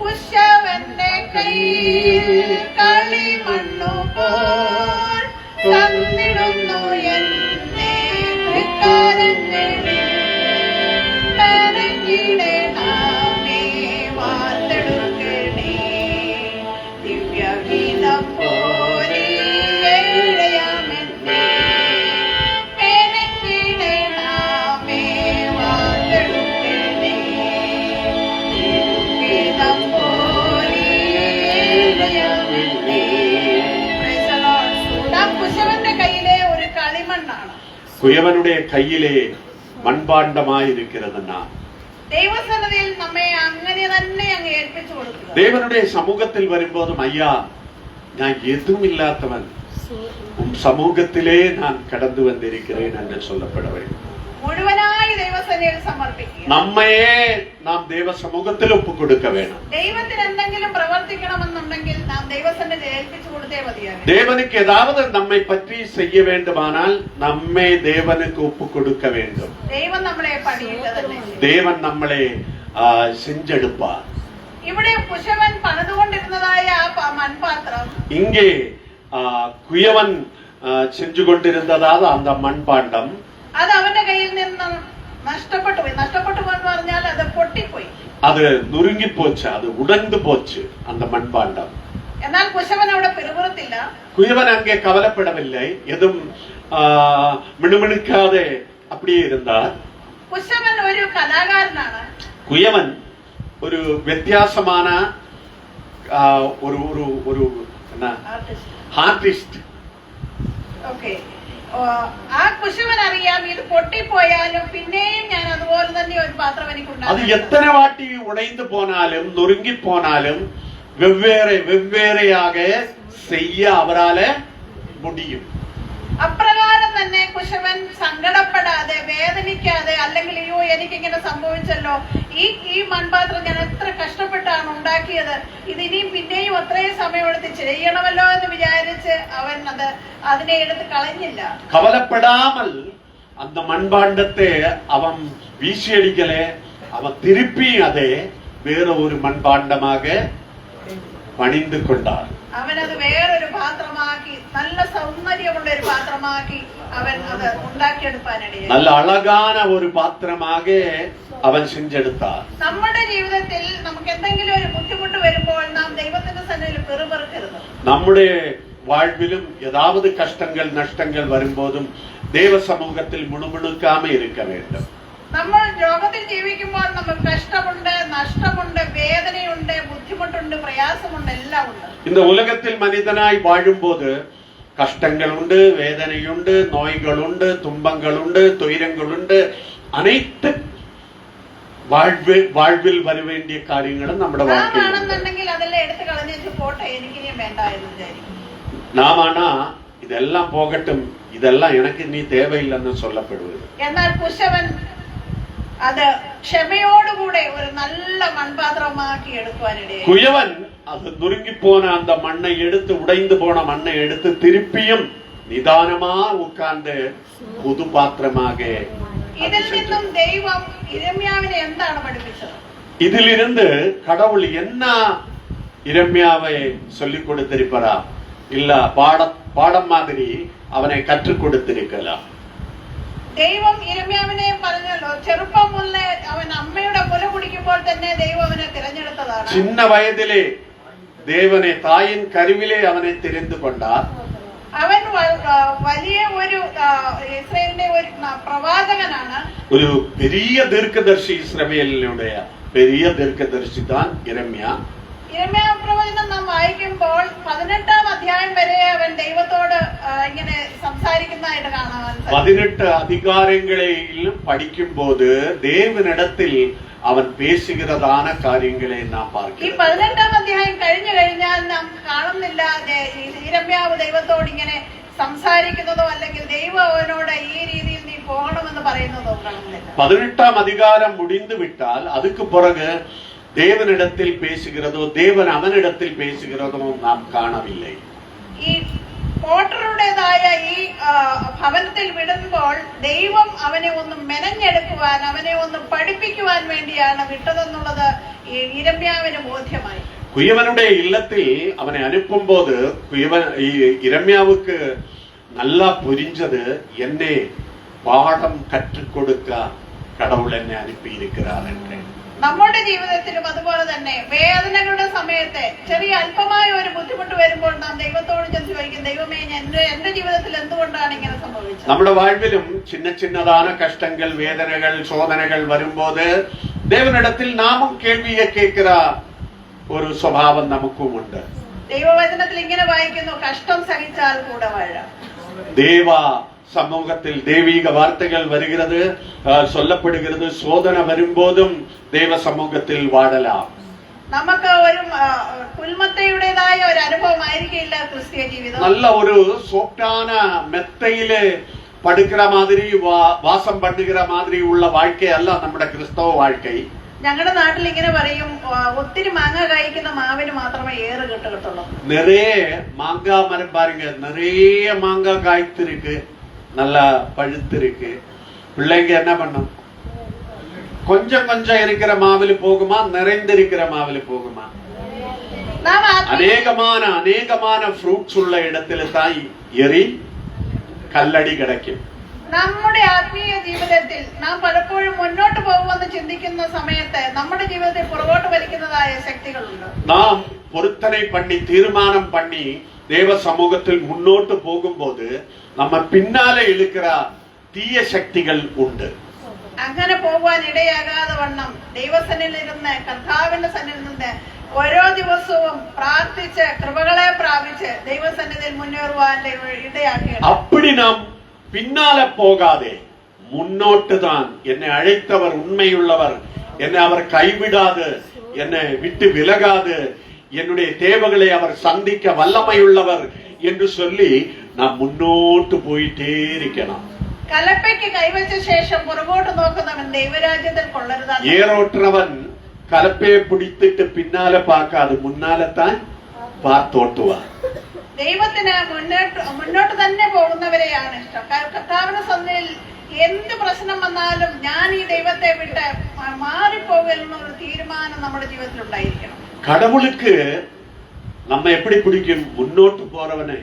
കുശവന്റെ കയ്യിൽ കളിമണ്ണു പോൽ തന്നിടുന്നു എന്നെ തൃക്കരങ്ങളിൽ. കരഞ്ഞിടണമേ വാർത്തെടുക്കണേ ദിവ്യഗീതം പോലെ ഏഴയാമെന്നെ. കരഞ്ഞിടണമേ വാർത്തെടുക്കണേ ദിവ്യഗീതം പോലെ ഏഴയാമെന്നെ. Praise the Lord. നാം കുശവന്റെ കയ്യിലെ ഒരു കളിമണ്ണാണ്. കുയവനുடைய കയ്യിലെ മൺപാണ്ഡമായിരിക്കുന്നതെന്നാ ദൈവസന്നിധിയിൽ നമ്മെ അങ്ങനെ തന്നെ അങ്ങ് ഏൽപ്പിച്ചു കൊടുക്കുക. ദേവനുடைய സമൂഹത്തിൽ വരുമ്പോഴും അയ്യാ ഞാൻ എതുമില്ലാത്തവൻ സമൂഹത്തിലേ ഞാൻ കടന്നു വന്നിരിக்கிறேன் എന്ന് சொல்லப்பட வேண்டும். മുഴുവനായി ദൈവസന്നിധിയിൽ സമർപ്പിക്കുക. നമ്മയെ നാം ദൈവ സമൂഹത്തിൽ ഒപ്പുകൊടുക്ക വേണം. ദൈവത്തിന് എന്തെങ്കിലും പ്രവർത്തിക്കണമെന്നുണ്ടെങ്കിൽ നാം ദൈവസന്നിധിയിൽ ഏൽപ്പിച്ചു കൊടുത്തേ മതിയാകും. தேவனுக்கு ஏதாவது நம்மை பற்றி செய்ய வேண்டுமானால் நம்மை தேவனுக்கு ஒப்பு கொடுக்க வேண்டும். ദൈവം നമ്മളെ പണിയിട്ടതല്ലേ. தேவன் നമ്മളെ செஞ்செடுப்பார். ഇവിടെ കുശവൻ പണിതുകൊണ്ടിരുന്നതായ ആ മൺപാത്രം, இங்கே குயவன் செஞ்சு கொண்டிருந்ததாவது அந்த மண்பாண்டம் അത് അവന്റെ കയ്യിൽ നിന്ന് നഷ്ടപ്പെട്ടു പോയി. നഷ്ടപ്പെട്ടു പോയെന്ന് പറഞ്ഞാൽ അത് പൊട്ടിപ്പോയി. அது நொறுங்கி போச்சு, அது உடைந்து போச்சு அந்த மண்பாண்டம். എന്നാൽ കുശവൻ അവിടെ പിറുപിറുത്തില്ല. குயவன் அங்கே கவலைப்படவில்லை, எதுவும் மினுமினுக்காதே அப்படியே இருந்தார். കുശവൻ ഒരു കലാകാരനാണ്. കുയവൻ ഒരു വ്യത്യാസமான ഒരു ഒരു ഒരു ആർട്ടിസ്റ്റ്. ഓക്കെ. ആ കുശവൻ അറിയാം ഇത് പൊട്ടിപ്പോയാലും പിന്നെയും ഞാൻ അതുപോലെ തന്നെ ഒരു പാത്രം അത് എനിക്കുണ്ടാകും. എത്ര വാട്ടി ഉടൈந்து പോനാലും നൊറുങ്ങി പോനാലും വെവ്വേറെയാക செய்ய அவரால முடியும். അപ്രകാരം തന്നെ കുശവൻ സങ്കടപ്പെടാതെ വേദനിക്കാതെ, അല്ലെങ്കിൽ അയ്യോ എനിക്കിങ്ങനെ സംഭവിച്ചല്ലോ, ഈ മൺപാത്രം ഞാൻ എത്ര കഷ്ടപ്പെട്ടാണ് ഉണ്ടാക്കിയത്, ഇതിനിയും പിന്നെയും അത്രയും സമയമെടുത്ത് ചെയ്യണമല്ലോ എന്ന് വിചാരിച്ച് അവൻ അതിനെ എടുത്ത് കളഞ്ഞില്ല. கவலைப்படாமல் அந்த மண்பாண்டத்தை அவன் வீசியடிக்கல, அவன் திருப்பி அதை வேற ஒரு மண்பாண்டமாக பணிந்து கொண்டார். അവനത് വേറൊരു പാത്രമാക്കി നല്ല സൗന്ദര്യമുള്ള ഒരു പാത്രമാക്കി അവൻ അത് ഉണ്ടാക്കിയെടുക്കാനിടയായി. நல்ல அழகான ஒரு பாத்திரமாக அவன் செஞ்செடுத்தார். നമ്മുടെ ജീവിതത്തിൽ നമുക്ക് എന്തെങ്കിലും ഒരു ബുദ്ധിമുട്ട് വരുമ്പോൾ നാം ദൈവത്തിന്റെ സന്നിധിയിൽ പെറുപെറുക്കരുത്. നമ്മുടെ வாழ்விலும் ஏதாவது கஷ்டங்கள் நஷ்டங்கள் வரும்போதும் தேவ சமூகத்தில் முணுமுணுக்காம இருக்க வேண்டும். നമ്മൾ ലോകത്തിൽ ജീവിക്കുമ്പോൾ നമുക്ക് കഷ്ടമുണ്ട്, നഷ്ടമുണ്ട്, വേദനയുണ്ട്, ബുദ്ധിമുട്ടുണ്ട്, പ്രയാസമുണ്ട്, എല്ലാം ഉണ്ട്. இந்த உலகத்தில் மனிதனாய் வாழும்போது கஷ்டங்கள் உண்டு, வேதனையுண்டு, நோய்கள் உண்டு, துன்பங்கள் உண்டு, துயரங்கள் உண்டு. அனைத்து வாழ்வில் வர வேண்டிய காரியங்களும் നമ്മുടെ வாழ்க்கையில் ആണെന്നുണ്ടെങ്കിൽ അതെല്ലാം എടുത്ത് കളഞ്ഞു പോട്ടെ, എനിക്കിനിയും വേണ്ട എന്ന് വിചാരിക്കും. நாமானா இதெல்லாம் போகட்டும், இதெல்லாம் எனக்கு நீ தேவையில்லைன்னு சொல்லப்படுவது. എന്നാൽ കുശവൻ അത് ക്ഷമയോടുകൂടെ ഒരു നല്ല മൺപാത്രമാക്കി എടുക്കുവാനിടയായി. குயவன் அது நொறுங்கி போன அந்த மண்ணை எடுத்து, உடைந்து போன மண்ணை எடுத்து திருப்பியும் நிதானமா உட்கார்ந்து புது பாத்திரமாக. ഇതിൽ നിന്നും ദൈവം ഇരമ്യാവിനെ എന്താണ് പഠിപ്പിച്ചത്? இதிலிருந்து கடவுள் என்ன இரம்யாவை சொல்லிக் கொடுத்திருப்பாரா? இல்ல பாடம் மாதிரி அவனை கற்றுக் கொடுத்திருக்கலாம். ദൈവം ഇരമ്യാവിനെ പറഞ്ഞല്ലോ, ചെറുപ്പം മുതലേ അവൻ അമ്മയുടെ മുല കുടിക്കുമ്പോൾ തന്നെ ദൈവം അവനെ തിരഞ്ഞെടുത്തതാണ്. சின்ன வயதிலே தேவனை தாயின் கருவிலே அவனை தெரிந்து கொண்டார். അവൻ വലിയ ഒരു ഇസ്രായേലിന്റെ ഒരു പ്രവാചകനാണ്. ഒരു பெரிய தீர்க்கதரிசி, இஸ்ரவேலினுடைய பெரிய தீர்க்கதரிசி தான் ഇരമ്യാ. ഇരമ്യാ പ്രവചനം നാം വായിക്കുമ്പോൾ 18-ാം അധ്യായം വരെ അവൻ ദൈവത്തോട് ഇങ്ങനെ സംസാരിക്കുന്നതായിട്ട് കാണാൻ. 18 அதிகாரங்களிலும் படிக்கும்போது தேவனிடத்தில் அவன் பேசுகிறதான காரியங்களை நாம் ഈ பார்க்கிறோம். 18-ാം അധ്യായം കഴിഞ്ഞു കഴിഞ്ഞാൽ നാം കാണുന്നില്ല ഇരമ്യാവ് ദൈവത്തോട് ഇങ്ങനെ സംസാരിക്കുന്നതോ അല്ലെങ്കിൽ ദൈവം അവനോട് ഈ രീതിയിൽ നീ പോകണമെന്ന് പറയുന്നതോ കാണുന്നില്ല. 18ஆம் அதிகாரம் முடிந்து விட்டால் அதுக்கு பிறகு தேவனிடத்தில் பேசுகிறதோ தேவன் அவனிடத்தில் பேசுகிறதோ நாம் காணவில்லை. ഈ പോട്ടറുടേതായ ഈ ഭവനത്തിൽ വിടുമ്പോൾ ദൈവം അവനെ ഒന്ന് മെനഞ്ഞെടുക്കുവാൻ, അവനെ ഒന്ന് പഠിപ്പിക്കുവാൻ വേണ്ടിയാണ് വിട്ടതെന്നുള്ളത് ഇരമ്യാവിന് ബോധ്യമായി. குயவனுடைய இல்லத்தில் அவனை அனுப்பும் போது இரம்யாவுக்கு நல்லா புரிஞ்சது, என்னை பாடம் கற்றுக் கொடுக்க கடவுள் என்னை அனுப்பி இருக்கிறார் என்று. നമ്മുടെ ജീവിതത്തിലും അതുപോലെ തന്നെ വേദനകളുടെ സമയത്ത് ചെറിയ അല്പമായ ഒരു ബുദ്ധിമുട്ട് വരുമ്പോൾ നാം ദൈവത്തോട് ചെന്ന് ചോദിക്കും, ദൈവമേ എന്റെ ജീവിതത്തിൽ എന്തുകൊണ്ടാണ് ഇങ്ങനെ സംഭവിച്ചത്? നമ്മുടെ வாழ்விலும் சின்ன சின்னதான கஷ்டங்கள், வேதனைகள், சோதனைகள் வரும்போது தேவனிடத்தில் நாமும் கேள்வியை கேட்கிற ഒരു സ്വഭാവം നമുക്കും ഉണ്ട്. ദൈവവചനത്തിൽ ഇങ്ങനെ വായിക്കുന്നു, കഷ്ടം സഹിച്ചാൽ കൂടെ വാഴാം. தேவ சமூகத்தில் தெய்வீக வார்த்தைகள் வருகிறது, சொல்லப்படுகிறது. சோதனை வரும்போதும் தேவ சமூகத்தில் வாழலாம். നമുക്ക് ഒരു കുൽമത്തയുടേതായ ഒരു അനുഭവമായിരിക്കില്ല ക്രിസ്തീയ ജീവിതം. நல்ல ஒரு சோப்டான மெத்தையிலே படுக்கிற மாதிரி, வாசம் பண்ணுகிற மாதிரி உள்ள வாழ்க்கை அல்ல നമ്മുടെ ക്രിസ്തവ வாழ்க்கை. ഞങ്ങളുടെ നാട്ടിൽ ഇങ്ങനെ പറയും, ഒത്തിരി മാങ്ങ കായ്ക്കുന്ന മാവിന് മാത്രമേ ഏറ് കിട്ടുകത്തുള്ളൂ. நிறைய மாங்காய் மரம் பாருங்க, நிறைய மாங்காய் காய்த்திருக்கு, நல்லா பழுத்திருக்கு. பிள்ளைங்க என்ன பண்ணும்? கொஞ்சம் கொஞ்சம் இருக்கிற மாவில போகுமா, நிறைந்திருக்கிற மாவில போகுமா? அநேகமான ஃப்ரூட்ஸ் உள்ள இடத்துல தான் எரி കല്ലടി കിടക്കും. നമ്മുടെ ആത്മീയ ജീവിതത്തിൽ നാം പലപ്പോഴും മുന്നോട്ട് പോകുമെന്ന് ചിന്തിക്കുന്ന സമയത്ത് നമ്മുടെ ജീവിതത്തെ പുറകോട്ട് വലിക്കുന്നതായ ശക്തികളുണ്ട്. നാം പൊരുത്തனை பண்ணி தீர்மானம் பண்ணி தேவ சமூகத்தில் முன்னோட்டு போகும்போது நம்ம பின்னாலே இழுக்கிற தீய சக்திகள் உண்டு. അങ്ങനെ പോകാൻ ഇടയാകാതെ വണ്ണം ദൈവസന്നിധിയിൽ ഇരുന്ന്, കർത്താവിന്റെ സന്നിധിയിൽ നിന്ന് ഓരോ ദിവസവും പ്രാർത്ഥിച്ച് കൃപകളെ പ്രാപിച്ച് ദൈവസന്നിധിയിൽ മുന്നേറുവാൻ ഇടയാക്കി. அப்படி நாம் பின்னாலே போகாதே, முன்னோட்டு தான். என்னை அழைத்தவர் உண்மையுள்ளவர், என்னை அவர் கைவிடாது, என்னை விட்டு விலகாது, என்னுடைய தேவைகளை அவர் சந்திக்க வல்லமையுள்ளவர் என்று சொல்லி நாம் முன்னோட்டு போயிட்டே இருக்கணும். കലപ്പയ്ക്ക് കൈവച്ച ശേഷം പുറകോട്ട് നോക്കുന്നവൻ ദൈവരാജ്യത്തിൽ കൊള്ളരുതാണ്. ഏറോട്ടുന്നവൻ കലപ്പയെ പിടിച്ചിട്ട് പിന്നാലെ പാക്കാതെ മുന്നാലെ താൻ പാർത്തോട്ടുവാ. ദൈവത്തിന് മുന്നോട്ട് തന്നെ പോകുന്നവരെയാണ് ഇഷ്ടം. കർത്താവിന്റെ സന്നിധിയിൽ എന്ത് പ്രശ്നം വന്നാലും ഞാൻ ഈ ദൈവത്തെ വിട്ട് മാറിപ്പോകുന്ന ഒരു തീരുമാനം നമ്മുടെ ജീവിതത്തിൽ ഉണ്ടായിരിക്കണം. கடவுளுக்கு நம்ம எப்படி பிடிக்கும்? முன்னோட்டு போறவனை,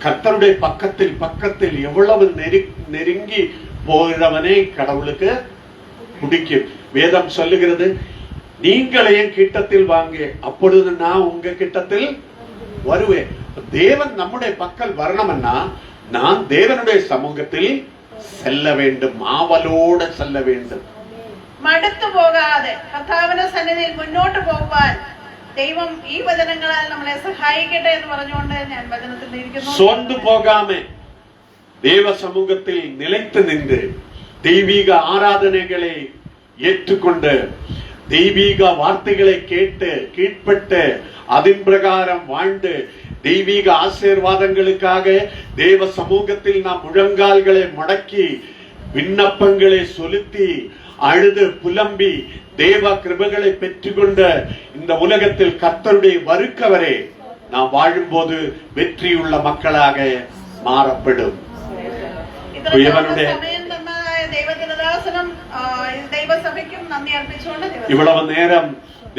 கர்த்தருடைய பக்கத்தில் எவ்வளவு நெருங்கி போகிறவனை கடவுளுக்கு பிடிக்கும். வேதம் சொல்லுகிறது, நீங்கள் என் கிட்டத்தில் வாங்க, அப்பொழுது நான் உங்க கிட்டத்தில் வருவேன். தேவன் நம்முடைய பக்கம் வரணும்னா நான் தேவனுடைய சமூகத்தில் செல்ல வேண்டும், ஆவலோடு செல்ல வேண்டும். മടുത്തു പോകാതെ കർത്താവിന്റെ സന്നിധിയിൽ മുന്നോട്ട് പോകുവാൻ ദൈവം ഈ വചനങ്ങളാൽ നമ്മളെ സഹായിക്കട്ടെ എന്ന് പറഞ്ഞുകൊണ്ട് ഞാൻ വചനത്തിൽ ഇരിക്കുന്നു. സോർந்து போகாம தேவ சமூகத்தில் நிலைத்து நின்று தெய்வீக ஆராதனைகளை ஏற்றுக்கொண்டு தெய்வீக வார்த்தைகளை கேட்டு கீழ்ப்பட்டு அதன் பிரகாரம் வாழ்ந்து தெய்வீக ஆசீர்வாதங்களுக்காக தேவ சமூகத்தில் நாம் முழங்கால்களை மடக்கி விண்ணப்பங்களை செலுத்தி அழுது புலம்பி தேவ கிருபைகளை பெற்றுக்கொண்ட இந்த உலகத்தில் கர்த்தருடைய வருக்கவரே நாம் வாழும்போது வெற்றியுள்ள மக்களாக மாறப்படும். இவ்வளவு நேரம்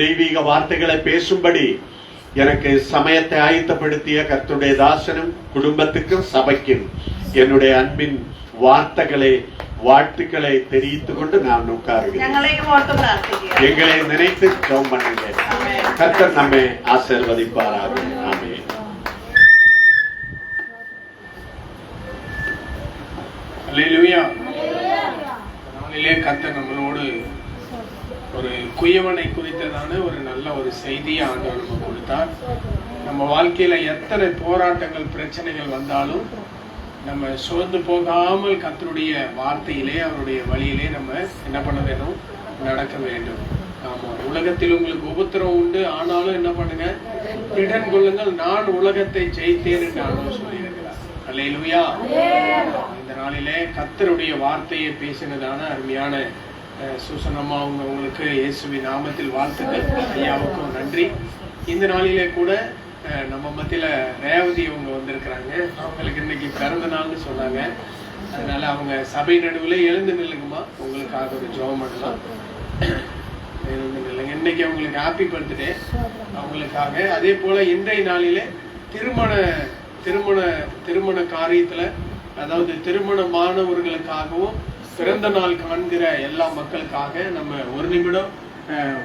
தெய்வீக வார்த்தைகளை பேசும்படி எனக்கு சமயத்தை ஆயத்தப்படுத்திய கர்த்தருடைய தாசனும் குடும்பத்துக்கும் சபைக்கும் என்னுடைய அன்பின் வார்த்தைகளை வாழ்த்துக்களை தெரிவித்துக் கொண்டு நான் உட்காருகிறேன். எங்களை நினைத்து ஜெபம் பண்ணுங்க. கர்த்தர் நம்மை ஆசீர்வதிப்பாராக. ஆமென். அல்லேலூயா. நாளிலே கர்த்தர் நம்மளோடு ஒரு குயவனை குறித்ததான ஒரு நல்ல ஒரு செய்தியை ஆண்டவர் நமக்கு கொடுத்தார். நம்ம வாழ்க்கையில எத்தனை போராட்டங்கள் பிரச்சனைகள் வந்தாலும் நம்ம சோர்ந்து போகாமல் கர்த்தருடைய வார்த்தையிலே அவருடைய வழியிலே நம்ம என்ன பண்ண வேண்டும்? நடக்க வேண்டும். ஆமா, உலகத்தில் உங்களுக்கு உபத்திரம் உண்டு, ஆனாலும் என்ன பண்ணுங்க? திடன் கொள்ளுங்கள், நான் உலகத்தை ஜெயித்தேன் என்று ஆண்டவர் சொல்லியிருக்கிறார். அல்லேலூயா. இந்த நாளிலே கர்த்தருடைய வார்த்தையை பேசினதான அருமையான சூசனம்மா உங்களுக்கு இயேசுவின் நாமத்தில் வாழ்த்துக்கள். ஐயாவுக்கும் நன்றி. இந்த நாளிலே கூட நம்ம மத்தியில ரேவதி அவங்க வந்திருக்கிறாங்க. அவங்களுக்கு இன்னைக்கு பிறந்த நாள்னு சொன்னாங்க. அதனால அவங்க சபை நடுவில் எழுந்து நில்லுங்கம்மா, உங்களுக்காக ஒரு ஜெபம் பண்ணலாம். எழுந்து நில்லுங்க. இன்னைக்கு அவங்களுக்கு ஹாப்பி பர்த்டே அவங்களுக்காக. அதே போல இன்றைய நாளிலே திருமண காரியத்துல, அதாவது திருமணமானவர்களுக்காகவும் பிறந்த நாள் காண்கிற எல்லா மக்களுக்காக நம்ம ஒரு நிமிடம்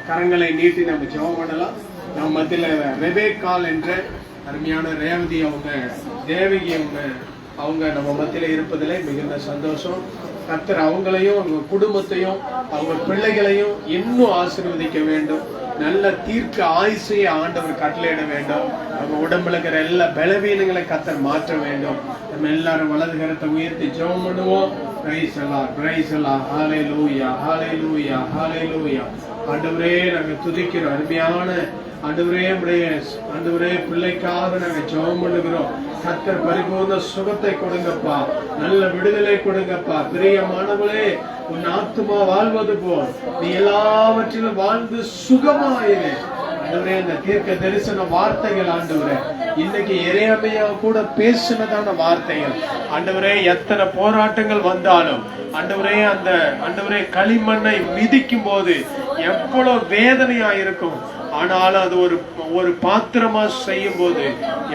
கரங்களை நீட்டி நம்ம ஜெபம் பண்ணலாம். நம்ம மத்தியில ரெபேக்கால் என்ற அருமையான ரேவதி அவங்க, தேவகி அவங்க நம்ம மத்தியில இருப்பதிலே மிகுந்த சந்தோஷம். கர்த்தர் அவங்களையும் அவங்க குடும்பத்தையும் அவங்க பிள்ளைகளையும் இன்னும் ஆசீர்வதிக்க வேண்டும். நல்ல தீர்க்க ஆயுசையை ஆண்டவர் கட்டளையிட வேண்டும். அவங்க உடம்புல இருக்கிற எல்லா பலவீனங்களை கர்த்தர் மாற்ற வேண்டும். நம்ம எல்லாரும் வலது கரத்தை உயர்த்தி ஜெபம் பண்ணுவோம். பிரைஸ் அல்லாஹ், பிரைஸ் அல்லாஹ். ஹல்லேலூயா, ஹல்லேலூயா, ஹல்லேலூயா. ஆண்டவரே நாங்க துதிக்கிறோம். அருமையான ஆண்டவரே பிள்ளைக்காக நாங்க ஜெபம் பண்ணுகிறோம். கர்த்தர் பரிபூர்ண சுகத்தை கொடுங்கப்பா, நல்ல விடுதலை கொடுங்கப்பா. பிரியமானவளே, உன் ஆத்துமா வாழ்வது போல் நீ எல்லாவற்றிலும் வாழ்ந்து சுகமாயிரு. ஆண்டவரே, இந்த தீர்க்க தரிசன வார்த்தைகள் ஆண்டவரே, இன்னைக்கு எரேமியா கூட பேசினதான வார்த்தைகள் ஆண்டவரே, எத்தனை போராட்டங்கள் வந்தாலும் ஆண்டவரே, ஆண்டவரே களிமண்ணை மிதிக்கும் போது எவ்வளவு வேதனையா இருக்கும். ஆனாலும் அது ஒரு பாத்திரமா செய்யும் போது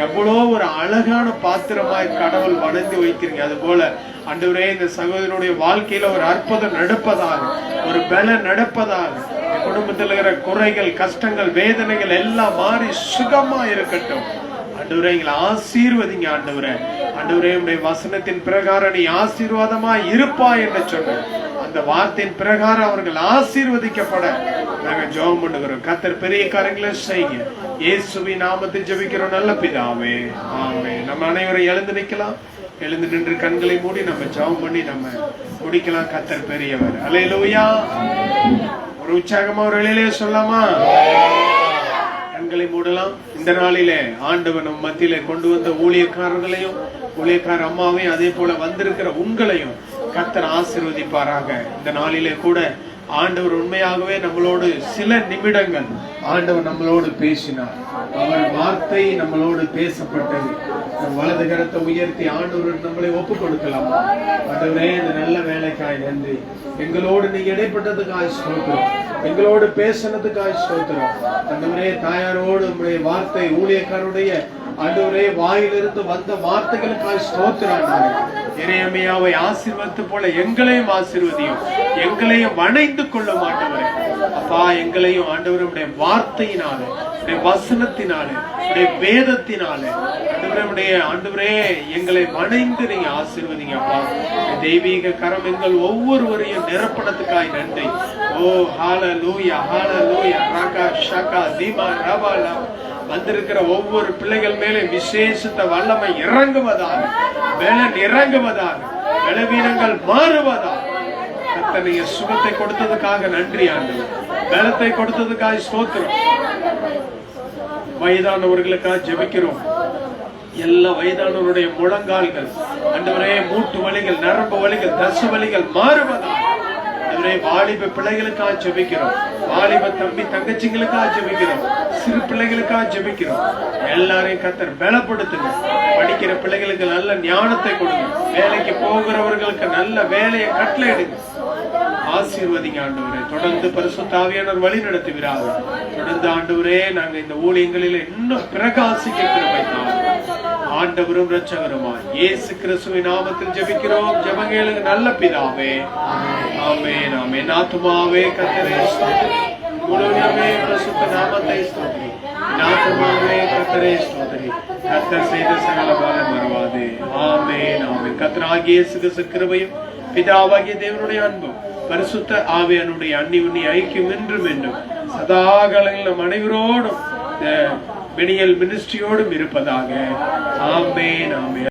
எவ்வளோ ஒரு அழகான பாத்திரமாய் கடவுள் வணங்கி வைக்கிறீங்க. அது போல ஆண்டவரே, இந்த சகோதரனுடைய வாழ்க்கையில ஒரு அற்புதம் நடப்பதாக, ஒரு பலன் நடப்பதாக, குடும்பத்தில் இருக்கிற குறைகள், கஷ்டங்கள், வேதனைகள் எல்லாம் மாறி சுகமா இருக்கட்டும். ஆண்டவரே, எங்களை ஆசீர்வதிங்க. ஆண்டவரே, உடைய வசனத்தின் பிரகாரம் நீ ஆசீர்வாதமா இருப்பா என்று சொன்ன அந்த வார்த்தையின் பிரகாரம் அவர்கள் ஆசீர்வதிக்கப்பட நாங்க ஜெபம் பண்ணுகிறோம். கர்த்தர் பெரிய காரியங்களை செய்யுங்க. இயேசுவின் நாமத்தில் ஜெபிக்கிறோம் நல்ல பிதாவே, ஆமென். நம்ம அனைவரும் எழுந்து நிக்கலாம். எழுந்து நின்று கண்களை மூடி நம்ம ஜெபம் பண்ணி நம்ம முடிக்கலாம். கர்த்தர் பெரியவர். அல்லேலூயா. ஒரு உற்சாகமா ஒரு வெளியிலே சொல்லலாமா? கண்களை மூடலாம். இந்த நாளிலே ஆண்டவர் நம் மத்தியிலே கொண்டு வந்த ஊழியக்காரர்களையும் ஊழியக்கார அம்மாவையும் அதே போல வந்திருக்கிற உங்களையும் கர்த்தர் ஆசீர்வதிப்பாராக. இந்த நாளிலே கூட ஆண்டவர் உண்மையாகவே நம்மளோடு சில நிமிடங்கள் ஆண்டவர் நம்மளோடு பேசினார். அவர் வார்த்தை நம்மளோடு பேசப்பட்டது. வலது கரத்தை உயர்த்தி ஆண்டவர் நம்மளை ஒப்பு கொடுக்கலாம். ஆண்டவரே, இந்த நல்ல வேலைக்காய் நன்றி. எங்களோடு நீங்க இடைப்பட்டதுக்காய் ஸ்தோத்திரம். எங்களோடு பேசினதுக்காய் ஸ்தோத்திரம். ஆண்டவரே, தாயாரோடு நம்முடைய வார்த்தை ஊழியக்காரருடைய ஆண்டவரே வாயிலிருந்து வந்த வார்த்தைகளுக்காய் ஸ்தோத்திரம். எரேமியாவை ஆசீர்வதித்து போல எங்களையும் ஆசீர்வதியும், எங்களையும் வணைந்து கொள்ள மாட்டவரே. அப்பா, எங்களையும் ஆண்டவருடைய வார்த்தையினாலே, வசனத்தினாலே, வேதத்தினாலே ஆண்டவரே எங்களை வணைந்து நீங்க ஆசீர்வதிங்க. அப்பா, தெய்வீக கரம் எங்கள் ஒவ்வொருவரையும் நிரப்பணத்துக்காய் நன்றி. ஓ ஹalleluya, ஹalleluya. ரகா ஷகா தீமா ரபாலா. வந்திருக்கிற ஒவ்வொரு பிள்ளைகள் மேலே விசேஷத்த வல்லமை இறங்குவதாக, பலன் இறங்குவதாக, பலவீனங்கள் மாறுவதாக. கர்த்தருடைய சுகத்தை கொடுத்ததுக்காக நன்றி ஆண்டவர். பலத்தை கொடுத்ததுக்காக ஸ்தோத்திரம். வயதானவர்களுக்காக ஜெபிக்கிறோம். எல்லா வயதானவருடைய முழங்கால்கள் ஆண்டவரே, மூட்டு வலிகள், நரம்பு வலிகள், தச வலிகள் மாறுவதாக. வாலிப பிள்ளைகளுக்காக ஜெபிக்கிறோம். வாலிப தம்பி தங்கச்சிங்களுக்காக ஜெபிக்கிறோம். சிறு பிள்ளைகளுக்காக ஜெபிக்கிறோம். எல்லாரையும் கர்த்தர் பலப்படுத்துங்க. படிக்கிற பிள்ளைகளுக்கு நல்ல ஞானத்தை கொடுங்க. வேலைக்கு போகிறவர்களுக்கு நல்ல வேலையை கட்டளையிடுங்க. ஆசீர்வதிங்க ஆண்டவரே. தொடர்ந்து பரிசுத்த ஆவியானவர் வழி நடத்துகிறார்கள். தொடர்ந்து ஆண்டவரே, நாங்க இந்த ஊழியங்களில் இன்னும் பிரகாசிக்க கிருபை தாரும். ஆண்டவரும் இரட்சகருமாய் இயேசு கிறிஸ்துவின் நாமத்தில் ஜெபிக்கிறோம். ஜெபங்களுக்கு நல்ல பிதாவே, ஆமென், ஆமென். ஆத்துமாவே கர்த்தரை ஸ்தோத்திரி, முழுவதுமே பரிசுத்த நாமத்தை ஸ்தோத்திரி. ஆத்துமாவே கர்த்தரை ஸ்தோத்திரி, கர்த்தர் செய்த சகல பாரம் மறவாதே. ஆமென், ஆமென். கர்த்தராகிய இயேசு கிறிஸ்து கிருபையும் பிதாவாகிய தேவனுடைய அன்பும் பரிசுத்த ஆவியானுடைய அந்நியுன்னி ஐக்கியம் என்றும் என்றும் சதா காலங்களில் அனைவரோடும் பெனியல் மினிஸ்ட்ரியோடும் இருப்பதாக. ஆமென், ஆமென்.